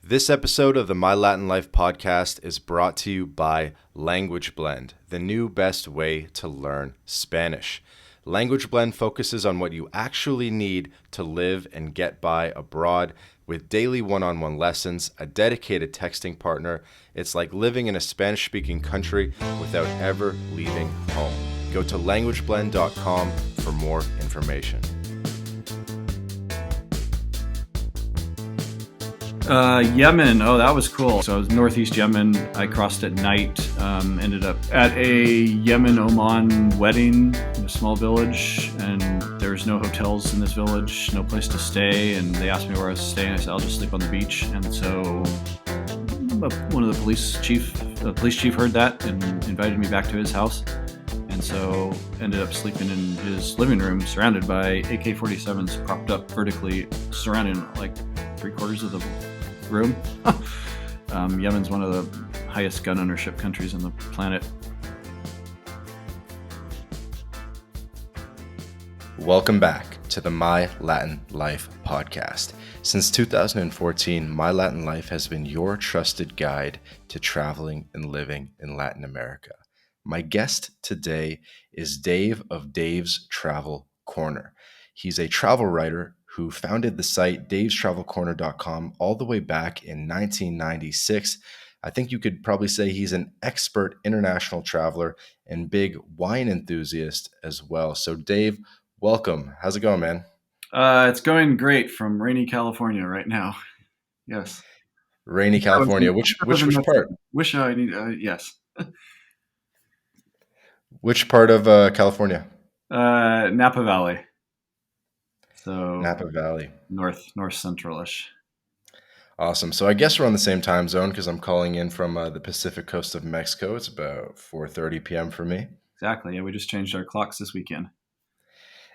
This episode of the My Latin Life podcast is brought to you by Language Blend, the new best way to learn Spanish. Language Blend focuses on what you actually need to live and get by abroad with daily one-on-one lessons, a dedicated texting partner. It's like living in a Spanish-speaking country without ever leaving home. Go to languageblend.com for more information. Yemen. Oh, that was cool. So I was northeast Yemen. I crossed at night, ended up at a Yemen Oman wedding in a small village, and there's no hotels in this village, no place to stay. And they asked me where I was staying. I said, I'll just sleep on the beach. And so one of the police chief heard that and invited me back to his house. And so ended up sleeping in his living room, surrounded by AK-47s propped up vertically, surrounding like 3/4 of the room. Yemen's one of the highest gun ownership countries on the planet. Welcome back to the My Latin Life podcast. Since 2014, My Latin Life has been your trusted guide to traveling and living in Latin America. My guest today is Dave of Dave's Travel Corner. He's a travel writer who founded the site davestravelcorner.com all the way back in 1996. I think you could probably say he's an expert international traveler and big wine enthusiast as well. So Dave, welcome. How's it going, man? It's going great from rainy California right now. Yes. Rainy California. Which part? Wish I need. Yes. Which part of California? Napa Valley. So Napa Valley. North central-ish. Awesome. So I guess we're on the same time zone because I'm calling in from the Pacific coast of Mexico. It's about 4:30 p.m. for me. Exactly. Yeah, we just changed our clocks this weekend.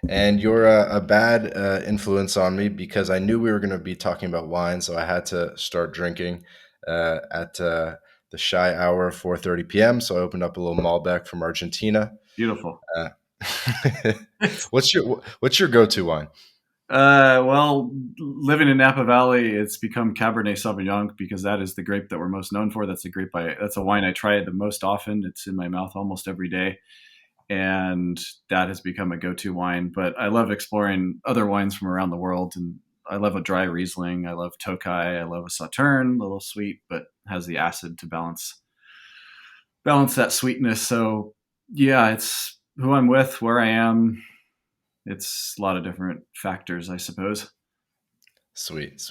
And you're a bad influence on me because I knew we were going to be talking about wine, so I had to start drinking at the shy hour of 4:30 p.m. So I opened up a little Malbec from Argentina. Beautiful. What's your go-to wine? Well, living in Napa Valley, it's become Cabernet Sauvignon because that is the grape that we're most known for. That's a wine I try the most often. It's in my mouth almost every day. And that has become a go-to wine. But I love exploring other wines from around the world. And I love a dry Riesling. I love Tokai. I love a Sauterne, a little sweet, but has the acid to balance that sweetness. So yeah, it's who I'm with, where I am. It's a lot of different factors, I suppose. Sweet.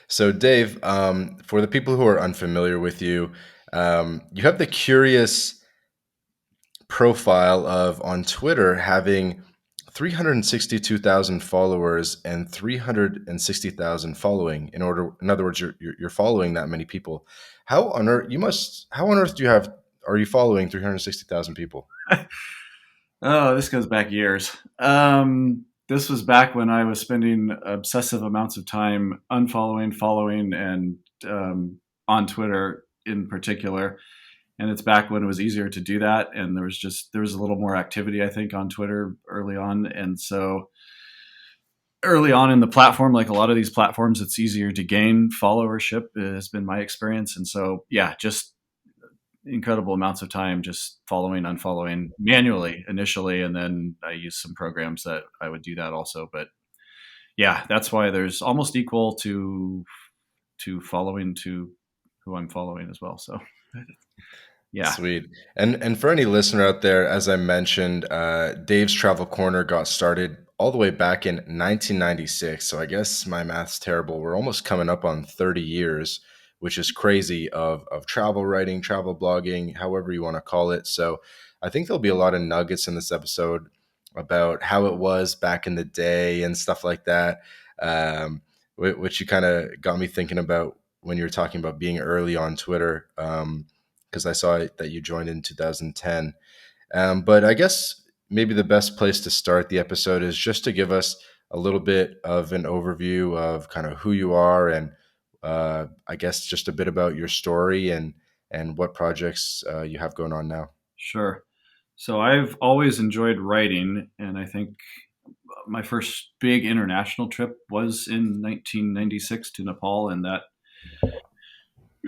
So Dave, for the people who are unfamiliar with you, you have the curious profile of on Twitter having 362,000 followers and 360,000 following. In other words, you're following that many people. How on earth are you following 360,000 people? Oh, this goes back years. This was back when I was spending obsessive amounts of time unfollowing, following, and on Twitter in particular. And it's back when it was easier to do that. And there was a little more activity, I think, on Twitter early on. And so early on in the platform, like a lot of these platforms, it's easier to gain followership has been my experience. And so, yeah, just incredible amounts of time just following, unfollowing manually initially. And then I used some programs that I would do that also. But yeah, that's why there's almost equal to following to who I'm following as well. So yeah. Sweet. And for any listener out there, as I mentioned, Dave's Travel Corner got started all the way back in 1996. So I guess my math's terrible. We're almost coming up on 30 years, which is crazy of travel writing, travel blogging, however you want to call it. So I think there'll be a lot of nuggets in this episode about how it was back in the day and stuff like that, which you kind of got me thinking about when you were talking about being early on Twitter, because I saw that you joined in 2010. But I guess maybe the best place to start the episode is just to give us a little bit of an overview of kind of who you are and I guess just a bit about your story and what projects you have going on now. Sure. So I've always enjoyed writing, and I think my first big international trip was in 1996 to Nepal, and that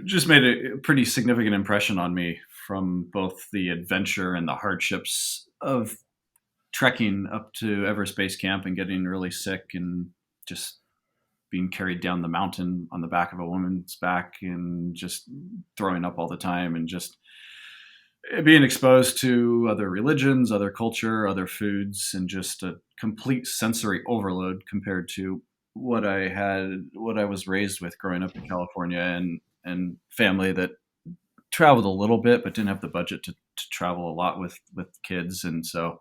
just made a pretty significant impression on me from both the adventure and the hardships of trekking up to Everest Base Camp and getting really sick and just being carried down the mountain on the back of a woman's back and just throwing up all the time and just being exposed to other religions, other culture, other foods, and just a complete sensory overload compared to what I was raised with growing up in California and family that traveled a little bit but didn't have the budget to travel a lot with kids. And so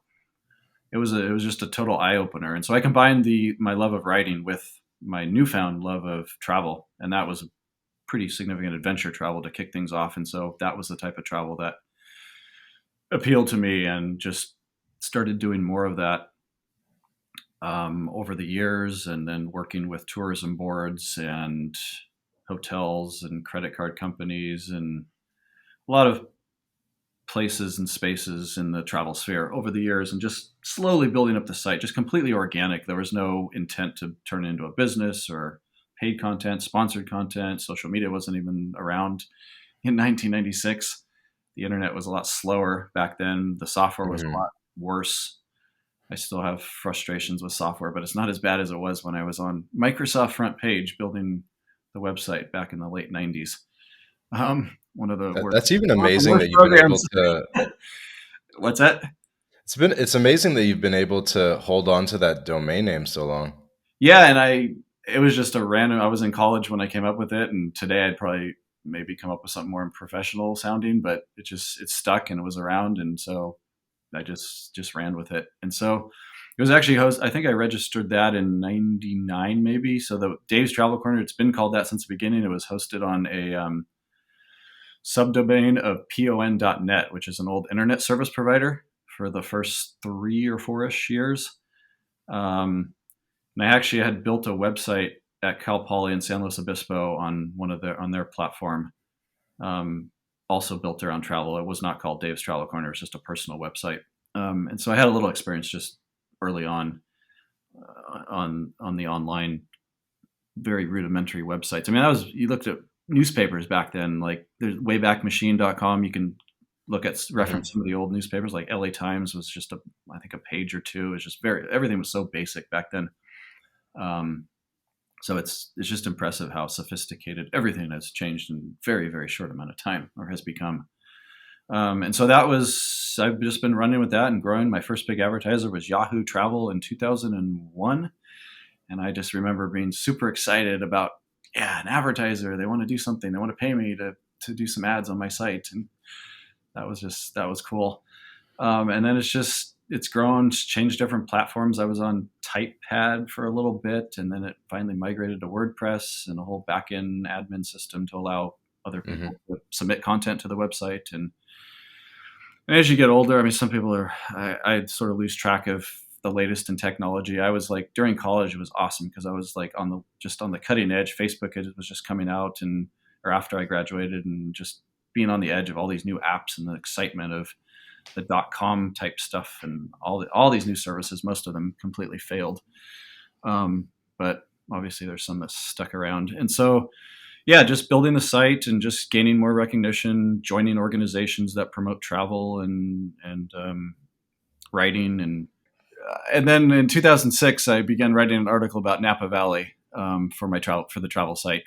it was just a total eye opener. And so I combined my love of writing with my newfound love of travel, and that was a pretty significant adventure travel to kick things off. And so that was the type of travel that appealed to me, and just started doing more of that over the years, and then working with tourism boards and hotels and credit card companies and a lot of places and spaces in the travel sphere over the years, and just slowly building up the site, just completely organic. There was no intent to turn it into a business or paid content, sponsored content. Social media wasn't even around in 1996. The internet was a lot slower back then. The software was a Mhm. lot worse. I still have frustrations with software, but it's not as bad as it was when I was on Microsoft front page building the website back in the late 90s. One of the worst, That's even one of the amazing worst that you've been able programs. to. What's that? It's amazing that you've been able to hold on to that domain name so long. Yeah, and it was just a random. I was in college when I came up with it, and today I'd probably maybe come up with something more professional sounding, but it stuck and it was around, and so I just ran with it. And so it was actually I think I registered that in '99 maybe. So the Dave's Travel Corner, it's been called that since the beginning. It was hosted on a subdomain of pon.net, which is an old internet service provider for the first 3 or 4-ish years. And I actually had built a website at Cal Poly in San Luis Obispo on their platform, um, also built around travel. It was not called Dave's Travel Corner; it was just a personal website. And so I had a little experience just early on on the online, very rudimentary websites. I mean, you looked at newspapers back then, like there's waybackmachine.com. You can look at reference Mhm. some of the old newspapers, like LA Times was just I think a page or two. It was just everything was so basic back then. Um, so it's just impressive how sophisticated everything has changed in very, very short amount of time, or has become. And so I've just been running with that and growing. My first big advertiser was Yahoo Travel in 2001. And I just remember being super excited about, yeah, an advertiser. They want to do something. They want to pay me to do some ads on my site. And that was cool. And then it's grown, it's changed different platforms. I was on TypePad for a little bit, and then it finally migrated to WordPress and a whole backend admin system to allow other Mhm. people to submit content to the website. And as you get older, I mean, some people I sort of lose track of the latest in technology. I was like, during college, it was awesome because I was like just on the cutting edge. Facebook was just coming out, or after I graduated, and just being on the edge of all these new apps and the excitement of the .com type stuff and all these new services. Most of them completely failed, but obviously there's some that stuck around. And so, yeah, just building the site and just gaining more recognition, joining organizations that promote travel and writing, and then in 2006 I began writing an article about Napa Valley for the travel site,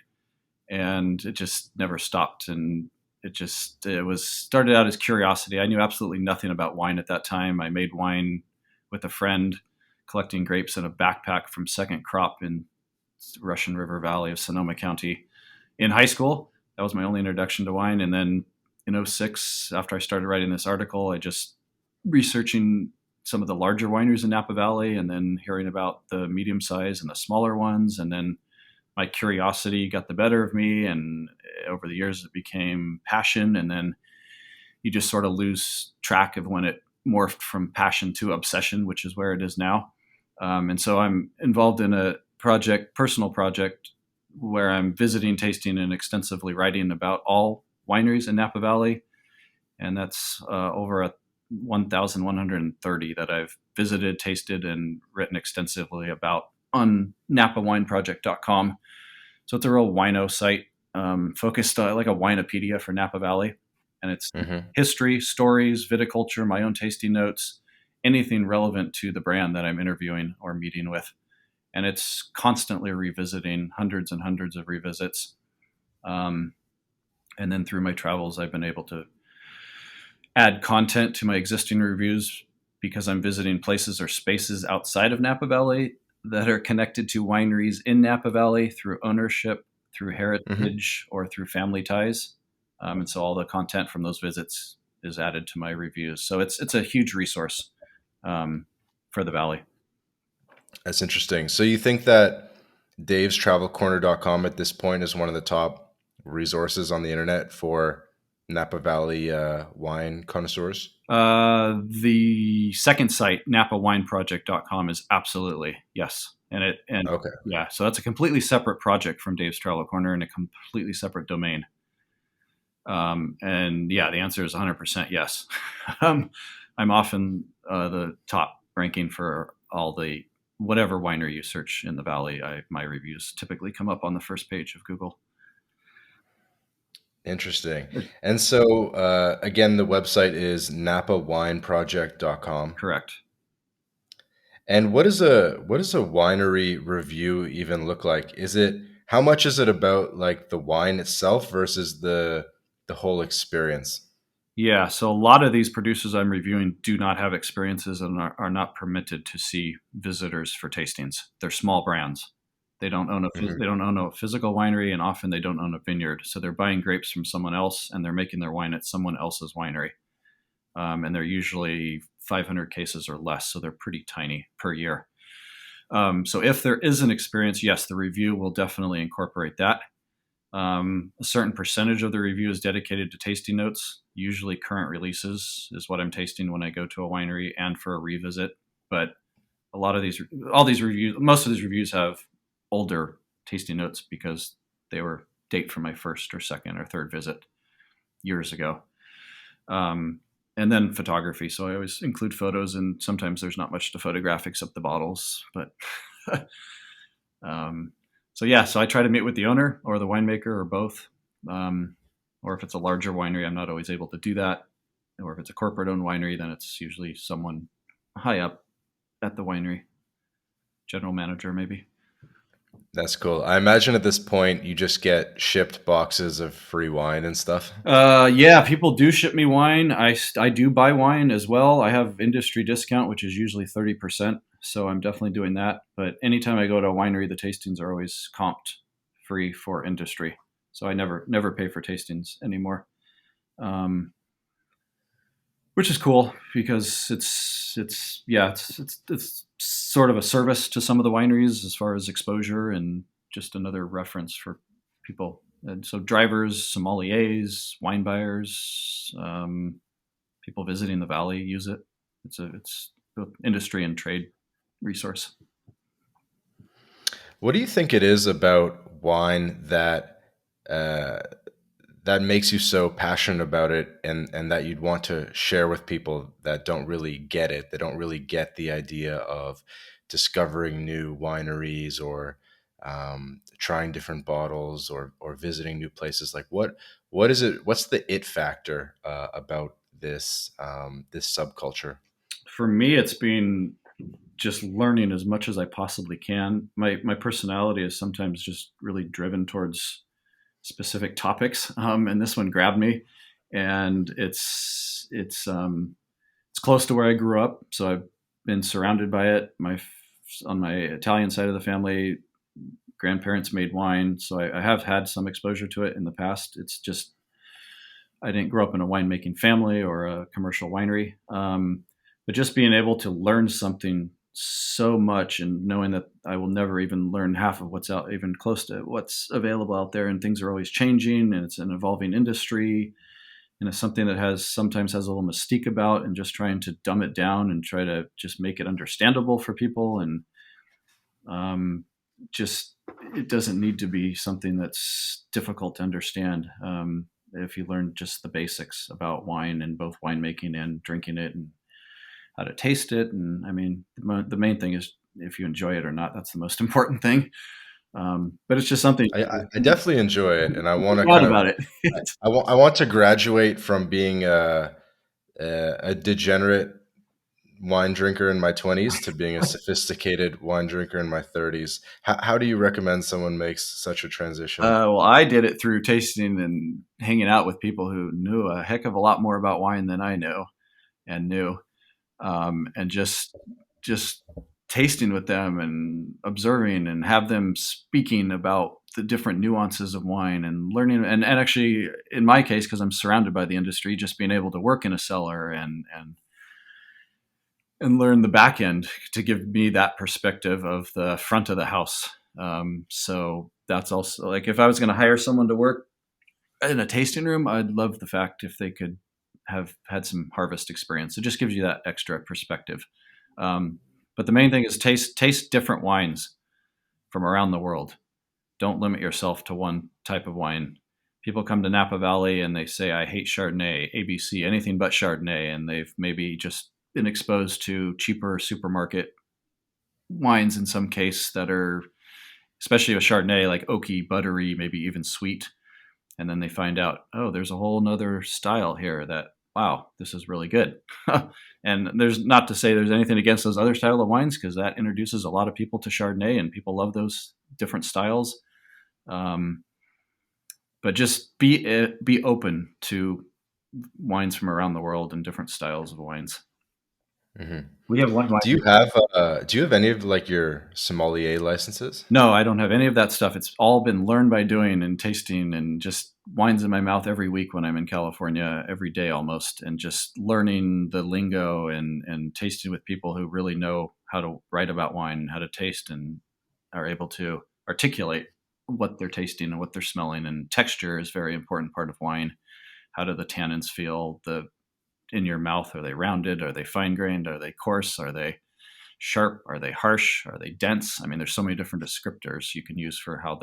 and it just never stopped. And it was started out as curiosity. I knew absolutely nothing about wine at that time. I made wine with a friend, collecting grapes in a backpack from Second Crop in Russian River Valley of Sonoma County in high school. That was my only introduction to wine. And then in '06, after I started writing this article, I just researching some of the larger wineries in Napa Valley, and then hearing about the medium size and the smaller ones. And then my curiosity got the better of me, and over the years it became passion. And then you just sort of lose track of when it morphed from passion to obsession, which is where it is now. And so I'm involved in a personal project, where I'm visiting, tasting, and extensively writing about all wineries in Napa Valley. And that's over 1,130 that I've visited, tasted, and written extensively about on NapaWineProject.com. So it's a real wino site. focused like a Winepedia for Napa Valley, and it's Hmm. history, stories, viticulture, my own tasting notes, anything relevant to the brand that I'm interviewing or meeting with, and it's constantly revisiting, hundreds and hundreds of revisits. Um, and then through my travels, I've been able to add content to my existing reviews because I'm visiting places or spaces outside of Napa Valley that are connected to wineries in Napa Valley through ownership, through Hmm. heritage, or through family ties. And so all the content from those visits is added to my reviews. So it's a huge resource um, for the valley. That's interesting. So you think that davestravelcorner.com at this point is one of the top resources on the internet for Napa Valley wine connoisseurs? The second site, napawineproject.com, is absolutely yes. And Okay. yeah, so that's a completely separate project from Dave's Travel Corner and a completely separate domain. And yeah, the answer is 100% yes. um, I'm often the top ranking for all the whatever winery you search in the valley. My reviews typically come up on the first page of Google. Interesting. And so again, the website is napawineproject.com. Correct. And what does a winery review even look like? Is it how much is it about like the wine itself versus the whole experience? Yeah, so a lot of these producers I'm reviewing do not have experiences and are not permitted to see visitors for tastings. They're small brands. They Hmm. don't own a physical winery, and often they don't own a vineyard. So they're buying grapes from someone else, and they're making their wine at someone else's winery. And they're usually 500 cases or less, so they're pretty tiny per year. So if there is an experience, yes, the review will definitely incorporate that. A certain percentage of the review is dedicated to tasting notes. Usually, current releases is what I'm tasting when I go to a winery and for a revisit. But a lot of these, all these reviews, most of these reviews have older tasting notes because they were date from my first or second or third visit years ago. Um, and then photography. So I always include photos, and sometimes there's not much to photograph except the bottles. But Um, so yeah, so I try to meet with the owner or the winemaker or both. Um, or if it's a larger winery, I'm not always able to do that. Or if it's a corporate owned winery, then it's usually someone high up at the winery, general manager maybe. That's cool. I imagine at this point you just get shipped boxes of free wine and stuff. Yeah, people do ship me wine. I do buy wine as well. I have industry discount, which is usually 30%. So I'm definitely doing that. But anytime I go to a winery, the tastings are always comped free for industry. So I never pay for tastings anymore. Um, which is cool because it's sort of a service to some of the wineries as far as exposure and just another reference for people. And so drivers, sommeliers, wine buyers, people visiting the valley use it. It's both industry and trade resource. What do you think it is about wine uh, that makes you so passionate about it, and that you'd want to share with people that don't really get it? They don't really get the idea of discovering new wineries or trying different bottles or visiting new places. Like what is it? What's the it factor about this subculture? For me, it's been just learning as much as I possibly can. My personality is sometimes just really driven towards specific topics, and this one grabbed me, and it's close to where I grew up, so I've been surrounded by it. My On my Italian side of the family, grandparents made wine, so I have had some exposure to it in the past. It's just I didn't grow up in a winemaking family or a commercial winery, but just being able to learn something so much and knowing that I will never even learn half of what's out, even close to what's available out there, and things are always changing, and it's an evolving industry, and it's something that has sometimes has a little mystique about, and just trying to dumb it down and try to just make it understandable for people, and um, just it doesn't need to be something that's difficult to understand. If you learn just the basics about wine and both winemaking and drinking it and how to taste it, and I mean the main thing is if you enjoy it or not. That's the most important thing. But it's just something I definitely enjoy it, and I want I'm to proud kind of about it. I want to graduate from being a degenerate wine drinker in my 20s to being a sophisticated wine drinker in my 30s. How do you recommend someone makes such a transition? Well, I did it through tasting and hanging out with people who knew a heck of a lot more about wine than I know and knew, and just tasting with them and observing and have them speaking about the different nuances of wine and learning. And actually, in my case, because I'm surrounded by the industry, just being able to work in a cellar and learn the back end to give me that perspective of the front of the house. So that's also like if I was going to hire someone to work in a tasting room, I'd love the fact if they could have had some harvest experience. It just gives you that extra perspective. Um, but the main thing is taste different wines from around the world. Don't limit yourself to one type of wine. People come to Napa Valley and they say, I hate Chardonnay, ABC, anything but Chardonnay. And they've maybe just been exposed to cheaper supermarket wines in some case that are, especially with Chardonnay, like oaky, buttery, maybe even sweet. And then they find out, oh, there's a whole nother style here that, wow, this is really good. And there's not to say there's anything against those other style of wines because that introduces a lot of people to Chardonnay and people love those different styles. Um, but just be open to wines from around the world and different styles of wines. Hmm. We have one wine. Do you have any of like your sommelier licenses? No, I don't have any of that stuff. It's all been learned by doing and tasting and just wines in my mouth every week when I'm in California, every day almost, and just learning the lingo and tasting with people who really know how to write about wine and how to taste and are able to articulate what they're tasting and what they're smelling. And texture is a very important part of wine. How do the tannins feel in your mouth? Are they rounded? Are they fine grained? Are they coarse? Are they sharp? Are they harsh? Are they dense? I mean, there's so many different descriptors you can use for how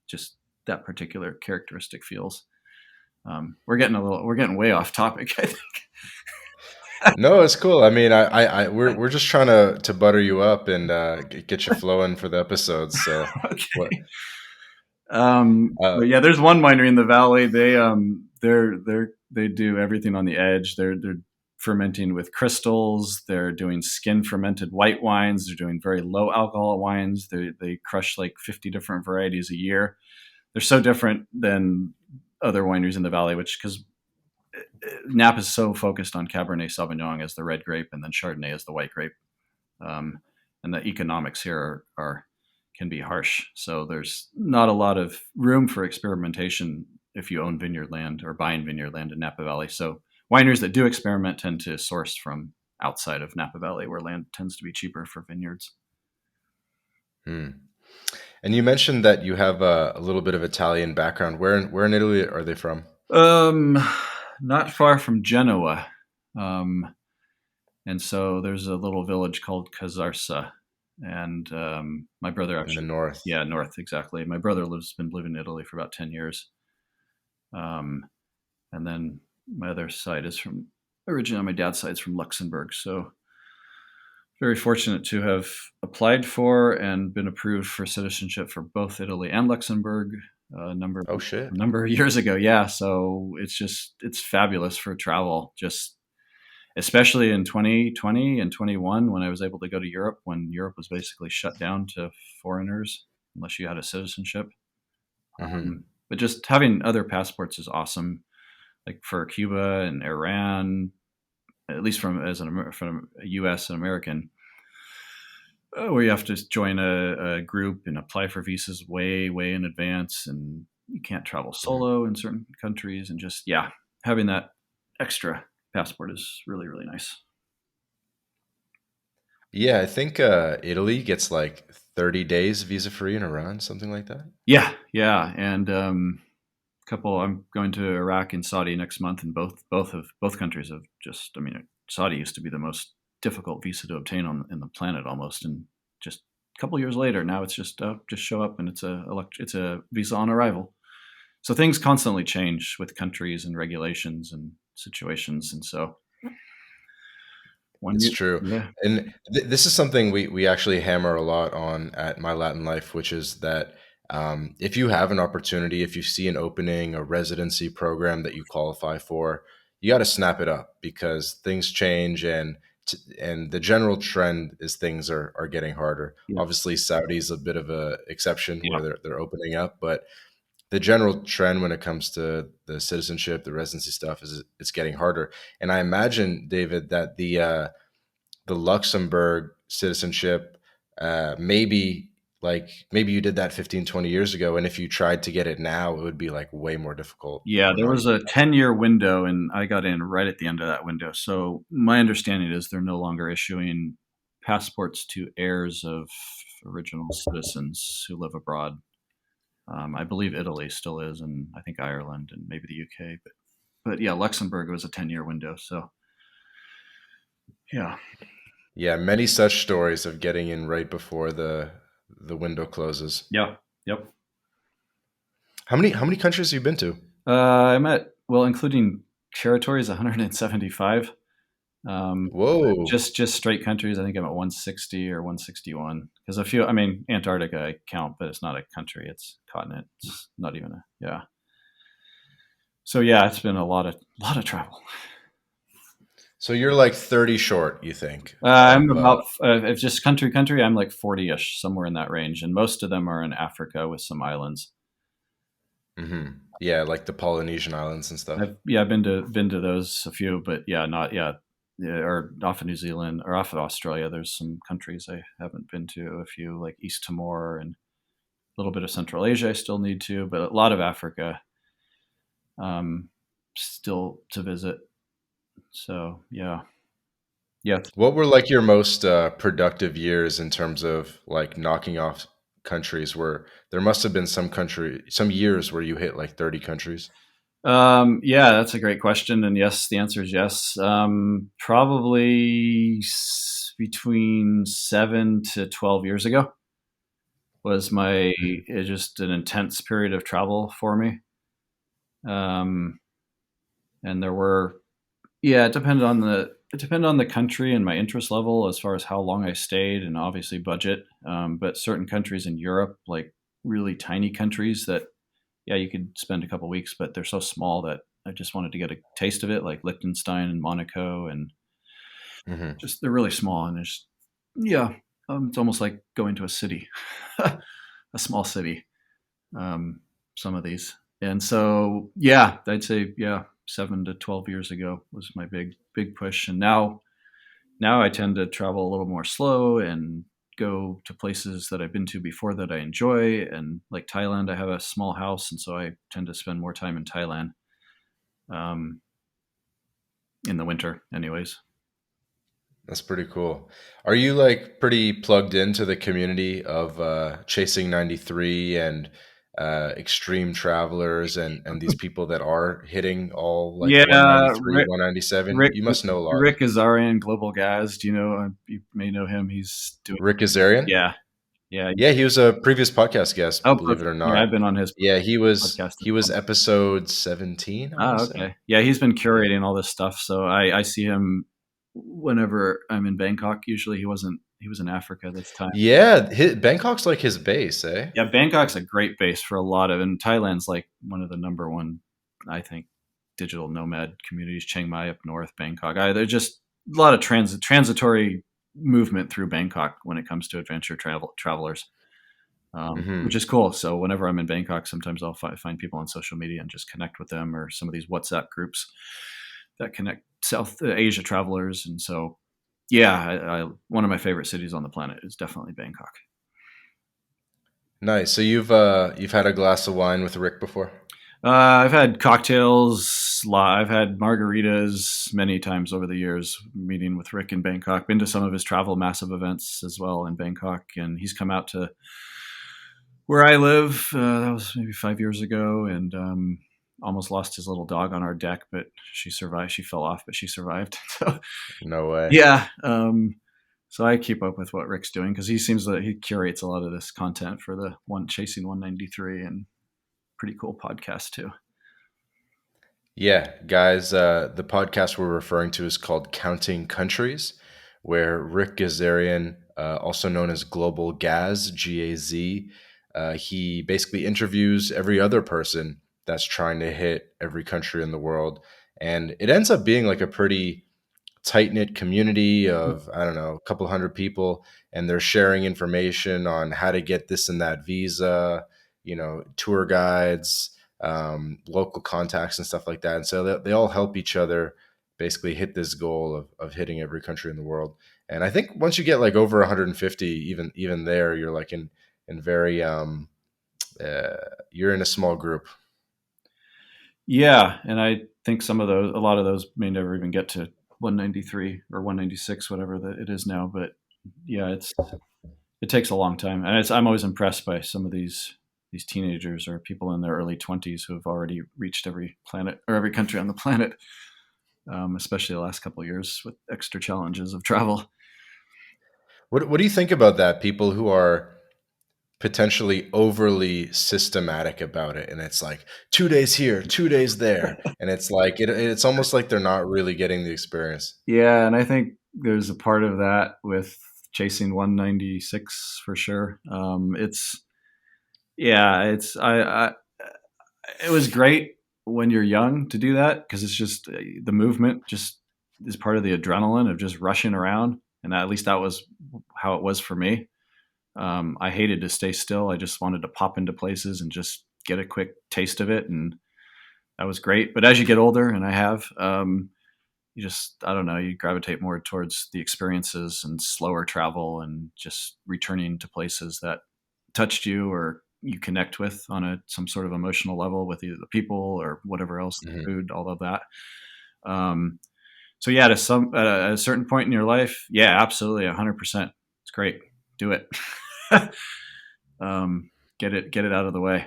just that particular characteristic feels. We're getting way off topic. I think. No, it's cool. I mean, we're just trying to butter you up and get you flowing for the episodes. So, what? Okay. Uh, But yeah, there's one winery in the valley. They do everything on the edge. They're fermenting with crystals. They're doing skin fermented white wines. They're doing very low alcohol wines. They crush like 50 different varieties a year. They're so different than other wineries in the valley, which because Napa is so focused on Cabernet Sauvignon as the red grape and then Chardonnay as the white grape, um, and the economics here are can be harsh. So there's not a lot of room for experimentation if you own vineyard land or buying vineyard land in Napa Valley. So wineries that do experiment tend to source from outside of Napa Valley, where land tends to be cheaper for vineyards. hmm. And you mentioned that you have a little bit of Italian background. Where in Italy are they from? Um, Not far from Genoa. Um, and so there's a little village called Casarsa, and my brother In the actually, north. yeah, north exactly. My brother been living in Italy for about 10 years, um, and then my other side is from originally on my dad's side is from Luxembourg. So very fortunate to have applied for and been approved for citizenship for both Italy and Luxembourg Oh a shit. number of years ago. Yeah, so it's fabulous for travel. Just especially in 2020 and 21 when I was able to go to Europe when Europe was basically shut down to foreigners unless you had a citizenship. Hmm. But just having other passports is awesome. Like for Cuba and Iran, at least from a U.S. and American, where you have to join a group and apply for visas way in advance, and you can't travel Hmm. solo in certain countries, and just yeah, having that extra passport is really nice. Yeah, I think Italy gets like 30 days visa free in Iran, something like that. Yeah, and couple. I'm going to Iraq and Saudi next month, and both countries have just. I mean, Saudi used to be the most difficult visa to obtain on in the planet almost, and just a couple years later, now it's just show up and it's a visa on arrival. So things constantly change with countries and regulations and situations, and so one It's year. true. Yeah, And this is something we actually hammer a lot on at My Latin Life, which is that if you have an opportunity, if you see an opening, a residency program that you qualify for, you got to snap it up because things change and the general trend is things are getting harder. yeah, Obviously, Saudi's a bit of a exception yeah, where they're opening up, but the general trend when it comes to the citizenship, the residency stuff is it's getting harder. And I imagine, David, that the Luxembourg citizenship, maybe you did that 15, 20 years ago. And if you tried to get it now, it would be like way more difficult yeah. or There not was even a 10-year window, and I got in right at the end of that window. So my understanding is they're no longer issuing passports to heirs of original citizens who live abroad. I believe Italy still is, and I think Ireland and maybe the UK. But yeah, Luxembourg was a 10-year window. So yeah, yeah, many such stories of getting in right before the window closes. yeah, yep. How many countries have you been to? I'm at, well, including territories, 175. Whoa. Just straight countries. I think I'm at 160 or 161. Because a few, I mean, Antarctica I count, but it's not a country. It's a continent. It's not even a, yeah. So yeah, it's been a lot of travel. So you're like 30 short, you think, I'm of about, if just country, I'm like 40-ish, somewhere in that range, and most of them are in Africa with some islands. yeah, like the Polynesian islands and stuff. I've been to those a few, but yeah, not yeah, yeah, or off of New Zealand or off of Australia. There's some countries I haven't been to. A few like East Timor and a little bit of Central Asia. I still need to, but a lot of Africa um, still to visit. So yeah, yeah. What were like your most productive years in terms of like knocking off countries? Where there must have been some years where you hit like 30 countries. Yeah, that's a great question, and yes, the answer is yes. Probably between 7 to 12 years ago was my Mhm. just an intense period of travel for me. Um, and there were, yeah, it depended on the country and my interest level as far as how long I stayed, and obviously budget. But certain countries in Europe, like really tiny countries that, yeah, you could spend a couple weeks, but they're so small that I just wanted to get a taste of it, like Liechtenstein and Monaco, and Mhm. just they're really small, and there's, yeah, it's almost like going to a city, a small city. Um, some of these, and so yeah, I'd say yeah, 7 to 12 years ago was my big push, and now I tend to travel a little more slow and go to places that I've been to before that I enjoy. And like Thailand, I have a small house, and so I tend to spend more time in Thailand um, in the winter, anyways. That's pretty cool. Are you like pretty plugged into the community of Chasing 93 and Extreme Travelers and these people that are hitting all like Yeah, 193, 197? Rick You must know a lot. Rick Azarian, Global Gaz. Do you know? You may know him. He's doing. Rick Azarian? Yeah, yeah. Yeah, he was a previous podcast guest, Oh, believe it perfect. or Yeah, not. I've been on his Yeah, he was podcast as he was well. episode 17, I want Oh, to say. okay. Yeah, he's been Yeah. curating all this stuff, so I see him whenever I'm in Bangkok. Usually, he was in Africa this time. Yeah, Bangkok's like his base, eh? Yeah, Bangkok's a great base for a lot of, and Thailand's like one of the number one, I think, digital nomad communities. Chiang Mai up north, Bangkok. There's just a lot of transitory movement through Bangkok when it comes to adventure travelers, which Hmm. is cool. So whenever I'm in Bangkok, sometimes I'll find people on social media and just connect with them, or some of these WhatsApp groups that connect South Asia travelers. And so, yeah, one of my favorite cities on the planet is definitely Bangkok. Nice. So you've had a glass of wine with Rick before? I've had cocktails. I've had margaritas many times over the years. Meeting with Rick in Bangkok, been to some of his travel massive events as well in Bangkok, and he's come out to where I live. That was maybe 5 years ago, and almost lost his little dog on our deck, but she survived. She fell off, but she survived. So No way. yeah. So I keep up with what Rick's doing because he seems that he curates a lot of this content for the one Chasing 193, and pretty cool podcast too. Yeah, guys, the podcast we're referring to is called Counting Countries. where Rick Gazarian, also known as Global Gaz, GAZ, he basically interviews every other person that's trying to hit every country in the world. And it ends up being like a pretty tight knit community of, I don't know, a couple hundred people, and they're sharing information on how to get this and that visa, tour guides, local contacts, and stuff like that. And so they all help each other basically hit this goal of hitting every country in the world. And I think once you get like over 150, even there, you're like in very you're in a small group. Yeah, and I think a lot of those may never even get to 193 or 196, whatever that it is now. But yeah, it takes a long time, and I'm always impressed by some of these teenagers or people in their early 20s who have already reached every planet or every country on the planet, especially the last couple of years with extra challenges of travel. What do you think about that? People who are potentially overly systematic about it, and it's like 2 days here, 2 days there, and it's like it's almost like they're not really getting the experience. Yeah, and I think there's a part of that with chasing 196 for sure. It's yeah, it's I it was great when you're young to do that because it's just the movement just is part of the adrenaline of just rushing around, and at least that was how it was for me. I hated to stay still. I just wanted to pop into places and just get a quick taste of it, and that was great. But as you get older, and I have, you just I don't know, you gravitate more towards the experiences and slower travel and just returning to places that touched you or you connect with on some sort of emotional level with either the people or whatever else, the Hmm. food, all of that. Um, so yeah, at a certain point in your life, yeah, absolutely, 100%. It's great. Do it. um, get it out of the way.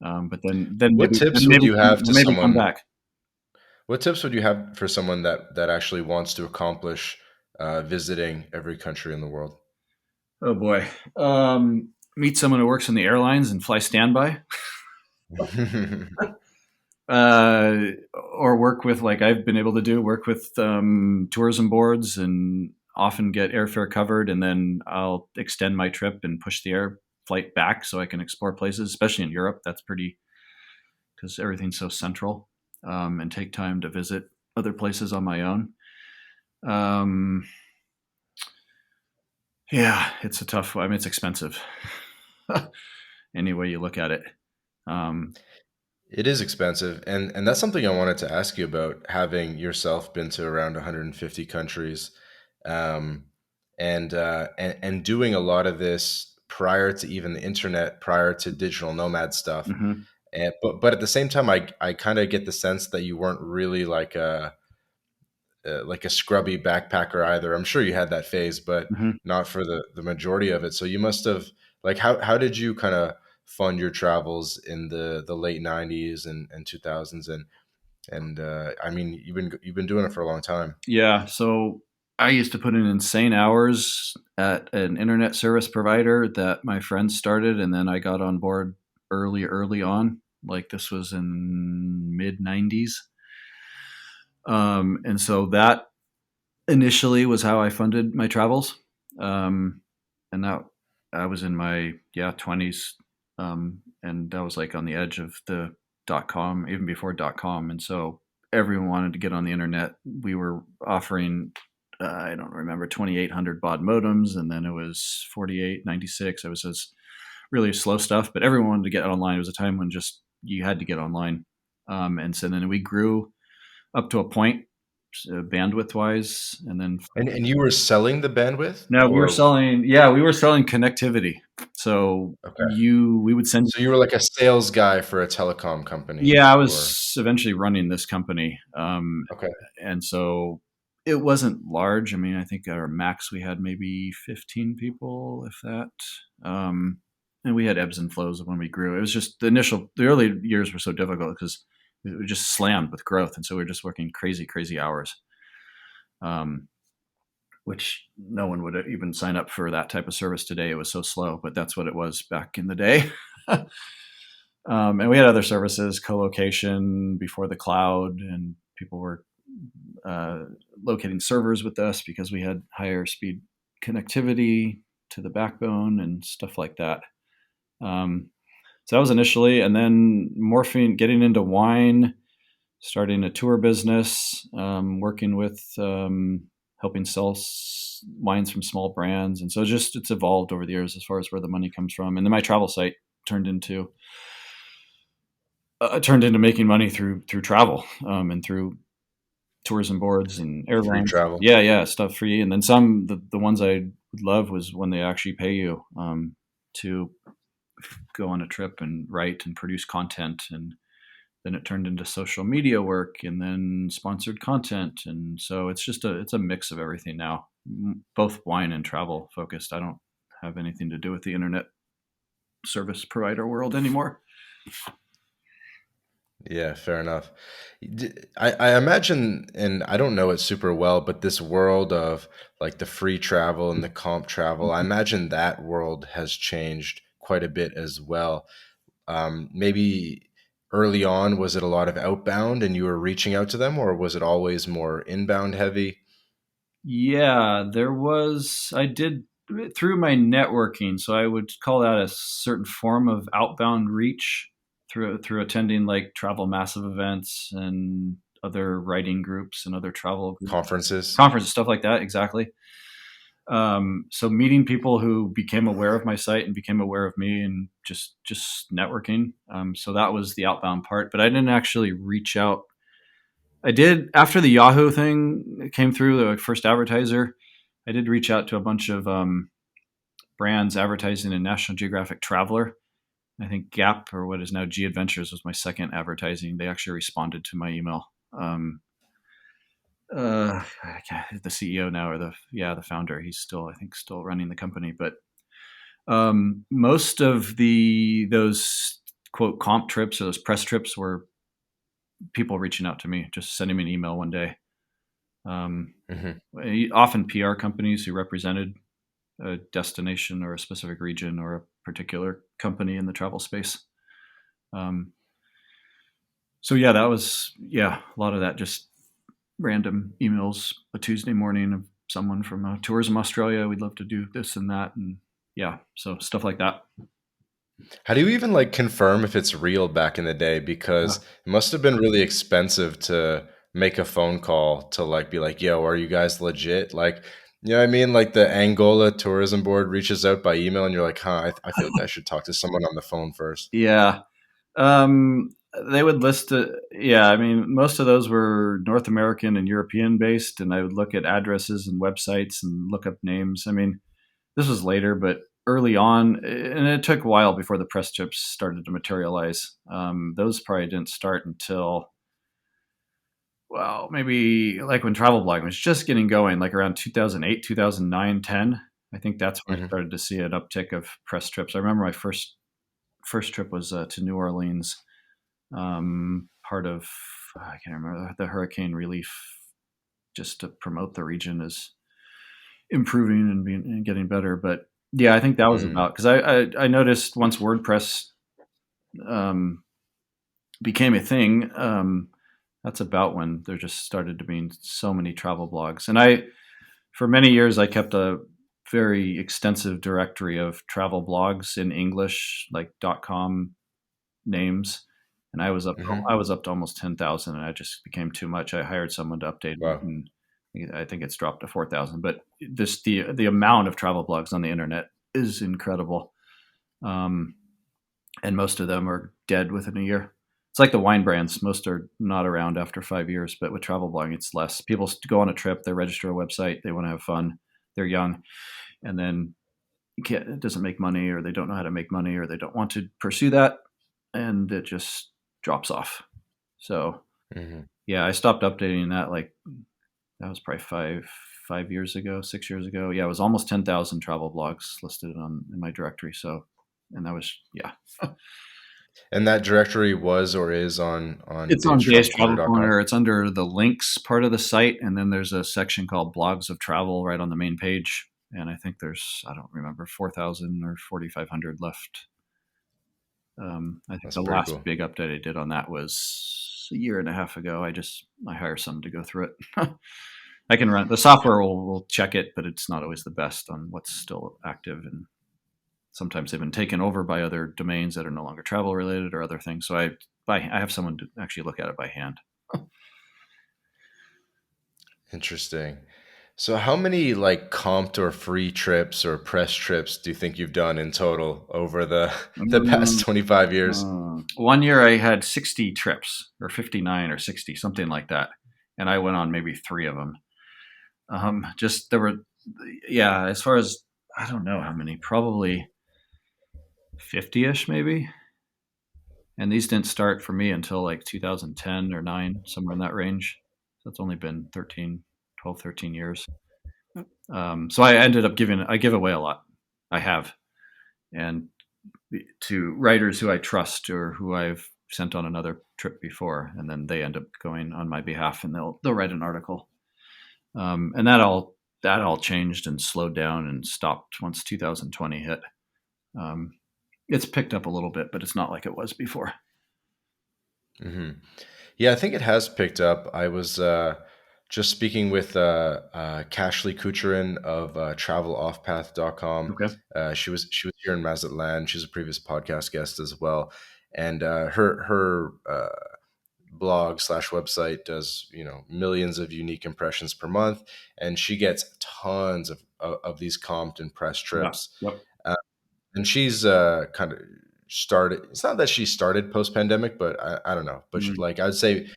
But then What maybe tips would you have to come someone? back. What tips would you have for someone that actually wants to accomplish visiting every country in the world? Oh boy. Meet someone who works in the airlines and fly standby. uh, or work with, like I've been able to do, work with tourism boards and often get airfare covered, and then I'll extend my trip and push the air flight back so I can explore places, especially in Europe. That's pretty because everything's so central, and take time to visit other places on my own. Um, yeah, it's a tough. I mean, it's expensive any way you look at it. Um, It is expensive, and that's something I wanted to ask you about. Having yourself been to around 150 countries, um, and doing a lot of this prior to even the internet, prior to digital nomad stuff, mhm, and but at the same time, I kind of get the sense that you weren't really like a scrubby backpacker either. I'm sure you had that phase, but mhm. not for the majority of it. So you must have, like, how did you kind of fund your travels in the late 90s and 2000s, and I mean you've been doing it for a long time. Yeah, so I used to put in insane hours at an internet service provider that my friends started, and then I got on board early on. Like this was in mid '90s, and so that initially was how I funded my travels. Um, and that I was in my 20s, and that was like on the edge of the dot com, even before dot com, and so everyone wanted to get on the internet. We were offering I don't remember 2800 baud modems, and then it was 4896. It was just really slow stuff, but everyone wanted to get online. It was a time when just you had to get online, and so then we grew up to a point, bandwidth wise, and then And you were selling the bandwidth, no, or we were selling connectivity. So okay, we would send, so you were like a sales guy for a telecom company, yeah, I or was eventually running this company. okay. And so it wasn't large. I mean, I think at our max we had maybe 15 people, if that. And we had ebbs and flows when we grew. It was just the early years were so difficult because we were just slammed with growth. And so we were just working crazy hours. Um, which no one would even sign up for that type of service today. It was so slow, but that's what it was back in the day. And we had other services, co-location before the cloud, and people were uh, locating servers with us because we had higher speed connectivity to the backbone and stuff like that. Um, so that was initially, and then getting into wine, starting a tour business, working with helping sell wines from small brands, and so it's evolved over the years as far as where the money comes from. And then my travel site turned into making money through travel, and through tours and boards and Free airlines. travel. Yeah, yeah, stuff free. And then some, the ones I would love was when they actually pay you to go on a trip and write and produce content. And then it turned into social media work and then sponsored content. And so it's a mix of everything now, both wine and travel focused. I don't have anything to do with the internet service provider world anymore. Yeah, fair enough. I imagine, and I don't know it super well, but this world of like the free travel and the comp travel, I imagine that world has changed quite a bit as well. Maybe early on, was it a lot of outbound and you were reaching out to them, or was it always more inbound heavy? Yeah, there was. I did through my networking, so I would call that a certain form of outbound reach through attending like travel massive events and other writing groups and other travel Conferences? conferences, stuff like that. Exactly. So meeting people who became aware of my site and became aware of me, and just networking. So that was the outbound part, but I didn't actually reach out. I did after the Yahoo thing came through, the first advertiser. I did reach out to a bunch of brands advertising in National Geographic Traveler. I think Gap, or what is now G Adventures, was my second advertising. They actually responded to my email. The CEO now, or the founder, he's still, I think, still running the company. But most of those quote comp trips or those press trips were people reaching out to me, just sending me an email one day. Hmm. Often PR companies who represented a destination or a specific region or a particular company in the travel space. Um, so yeah, that was a lot of that, just random emails a Tuesday morning of someone from Tourism Australia. We'd love to do this and that, and yeah, so stuff like that. How do you even like confirm if it's real back in the day? Because Uh, it must have been really expensive to make a phone call to like be like, yo, are you guys legit? Like, you know what I mean? Like the Angola tourism board reaches out by email and you're like, huh, I feel like I should talk to someone on the phone first. yeah, um, they would list it. Yeah, I mean, most of those were North American and European based, and I would look at addresses and websites and look up names. I mean, this was later, but early on, and it took a while before the press trips started to materialize. Those probably didn't start until, well, maybe like when travel blogging was just getting going, like around 2008, 2009, 10. I think that's when I Hmm. started to see an uptick of press trips. I remember my first trip was to New Orleans, part of, I can't remember, the hurricane relief, just to promote the region as improving and getting better. But yeah, I think that was Mm. about, because I noticed once WordPress um, became a thing. That's about when there just started to be so many travel blogs, and for many years I kept a very extensive directory of travel blogs in English, like .com names, and I Hmm. was up to almost 10,000, and I just became too much. I hired someone to update it, Wow. and I think it's dropped to 4,000. But the amount of travel blogs on the internet is incredible, um, and most of them are dead within a year. It's like the wine brands; most are not around after 5 years. But with travel blogging, it's less. People go on a trip, they register a website, they want to have fun, they're young, and then it doesn't make money, or they don't know how to make money, or they don't want to pursue that, and it just drops off. So Hmm. yeah, I stopped updating that, like that was probably 5 years ago, 6 years ago. Yeah, it was almost 10,000 travel blogs listed in my directory. So, and that was, yeah, And that directory was or is on it's on Dave's Travel davestravelcorner.com. Corner. It's under the links part of the site, and then there's a section called Blogs of Travel right on the main page. And I think there's, I don't remember, 4,000 or 4,500 left. I think That's the pretty last cool. big update I did on that was a year and a half ago. I hire someone to go through it. I can run the software will check it, but it's not always the best on what's still active, and sometimes they've been taken over by other domains that are no longer travel related or other things. So I have someone to actually look at it by hand. Interesting. So how many like comped or free trips or press trips do you think you've done in total over the the past Mm, 25 years? 1 year I had 60 trips, or 59 or 60, something like that, and I went on maybe three of them. Just there were, yeah. As far as I don't know how many, probably 50ish maybe. And these didn't start for me until like 2010 or 9, somewhere in that range. So it's only been 13, 12, 13 years. So I ended up I give away a lot. I have. And to writers who I trust or who I've sent on another trip before, and then they end up going on my behalf and they'll write an article. And that all changed and slowed down and stopped once 2020 hit. Um, it's picked up a little bit, but it's not like it was before. Hmm. Yeah, I think it has picked up. I was just speaking with Cashley Kucherin of traveloffpath.com. Okay. She was here in Mazatlan. She's a previous podcast guest as well, and her blog slash website does millions of unique impressions per month, and she gets tons of these comped and press Yeah. trips. Yep. And she's kind of started. It's not that she started post pandemic, but I don't know. But Mm. like I would say,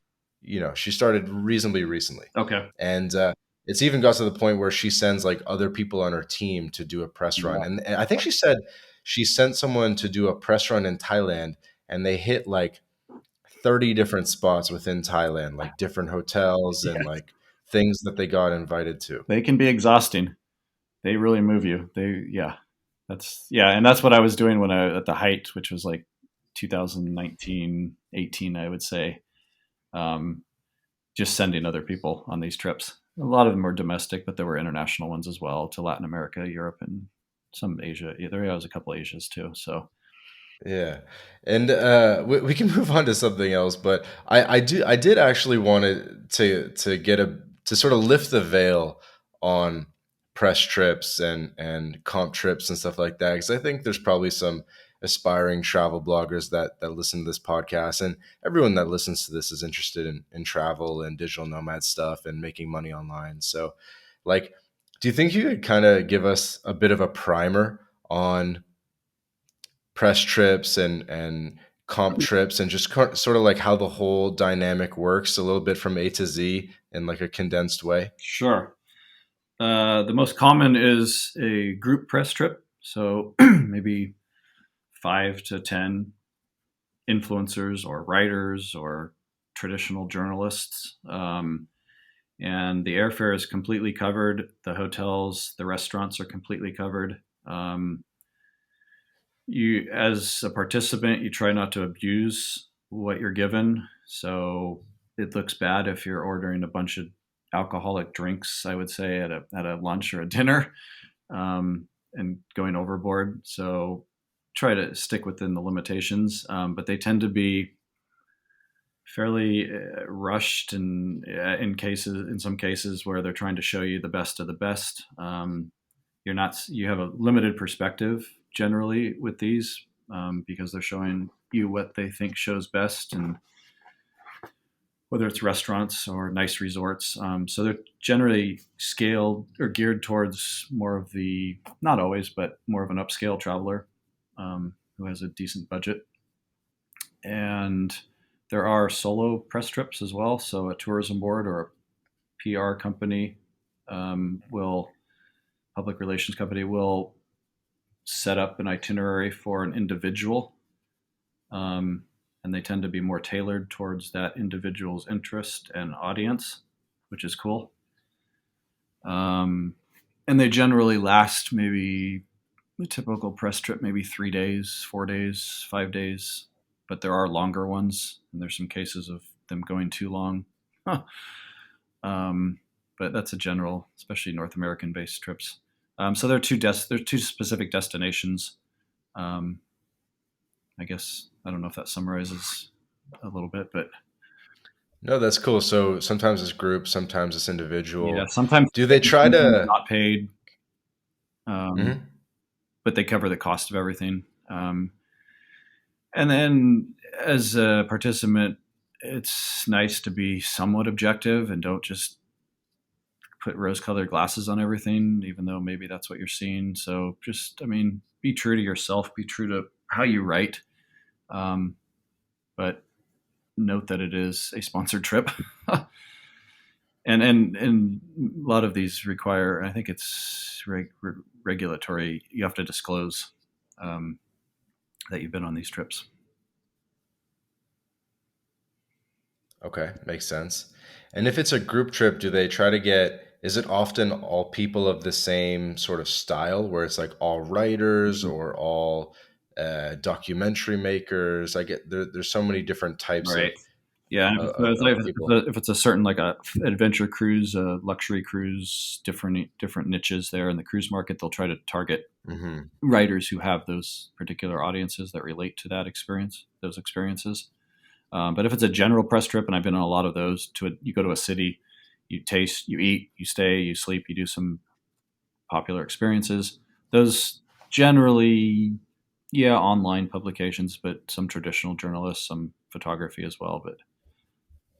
she started reasonably recently, Okay. and it's even got to the point where she sends like other people on her team to do a press run. Yeah. And I think she said she sent someone to do a press run in Thailand, and they hit like 30 different spots within Thailand, like different hotels and Yes. like things that they got invited to. They can be exhausting. They really move you. Yeah. And that's what I was doing when I at the height, which was like 2019, 18, I would say. Um, just sending other people on these trips. A lot of them were domestic, but there were international ones as well to Latin America, Europe, and some Asia. Yeah, there was a couple of Asias too. So Yeah, and we can move on to something else, but I did actually want to get a to sort of lift the veil on press trips and comp trips and stuff like that, because I think there's probably some aspiring travel bloggers that listen to this podcast, and everyone that listens to this is interested in travel and digital nomad stuff and making money online. So, like, do you think you could kind of give us a bit of a primer on press trips and comp trips and just sort of like how the whole dynamic works a little bit from A to Z in like a condensed way? sure. The most common is a group press trip. So maybe 5 to 10 influencers or writers or traditional journalists. And the airfare is completely covered. The hotels, the restaurants are completely covered. You, as a participant, you try not to abuse what you're given. So it looks bad if you're ordering a bunch of alcoholic drinks, I would say, at a lunch or a dinner, and going overboard. So try to stick within the limitations, but they tend to be fairly rushed, and in some cases where they're trying to show you the best of the best. You have a limited perspective generally with these, because they're showing you what they think shows best, and whether it's restaurants or nice resorts. So they're generally scaled or geared towards more of the, not always, but more of an upscale traveler, who has a decent budget. And there are solo press trips as well. So a tourism board or a PR company, will public relations company will set up an itinerary for an individual, um, and they tend to be more tailored towards that individual's interest and audience, which is cool. And they generally last maybe a typical press trip, maybe 3 days, 4 days, 5 days, but there are longer ones, and there's some cases of them going too long. Huh. Um, but that's a general, especially North American based trips. So there are there are two specific destinations. Um, I guess I don't know if that summarizes a little bit, but No, that's cool. So sometimes it's group, sometimes it's Yeah, individual. sometimes Do they paid, try sometimes to? not paid, um, Mhm. but they cover the cost of everything. And then as a participant, it's nice to be somewhat objective and don't just put rose-colored glasses on everything, even though maybe that's what you're seeing. So just, I mean, be true to yourself, be true to how you write, um, but note that it is a sponsored trip. And a lot of these require, I think it's regulatory. You have to disclose um, that you've been on these trips. Okay, makes sense. And if it's a group trip, do they try to get, is it often all people of the same sort of style where it's like all writers Mhm. or all documentary makers? I get there's so many different types Right. Yeah, and of people. if it's a certain like a adventure cruise, a luxury cruise, different niches there in the cruise market, they'll try to target Hmm. writers who have those particular audiences that relate to that experience, those experiences. But if it's a general press trip, and I've been on a lot of those, you go to a city, you taste, you eat, you stay, you sleep, you do some popular experiences. Those generally, yeah, online publications, but some traditional journalists, some photography as well. But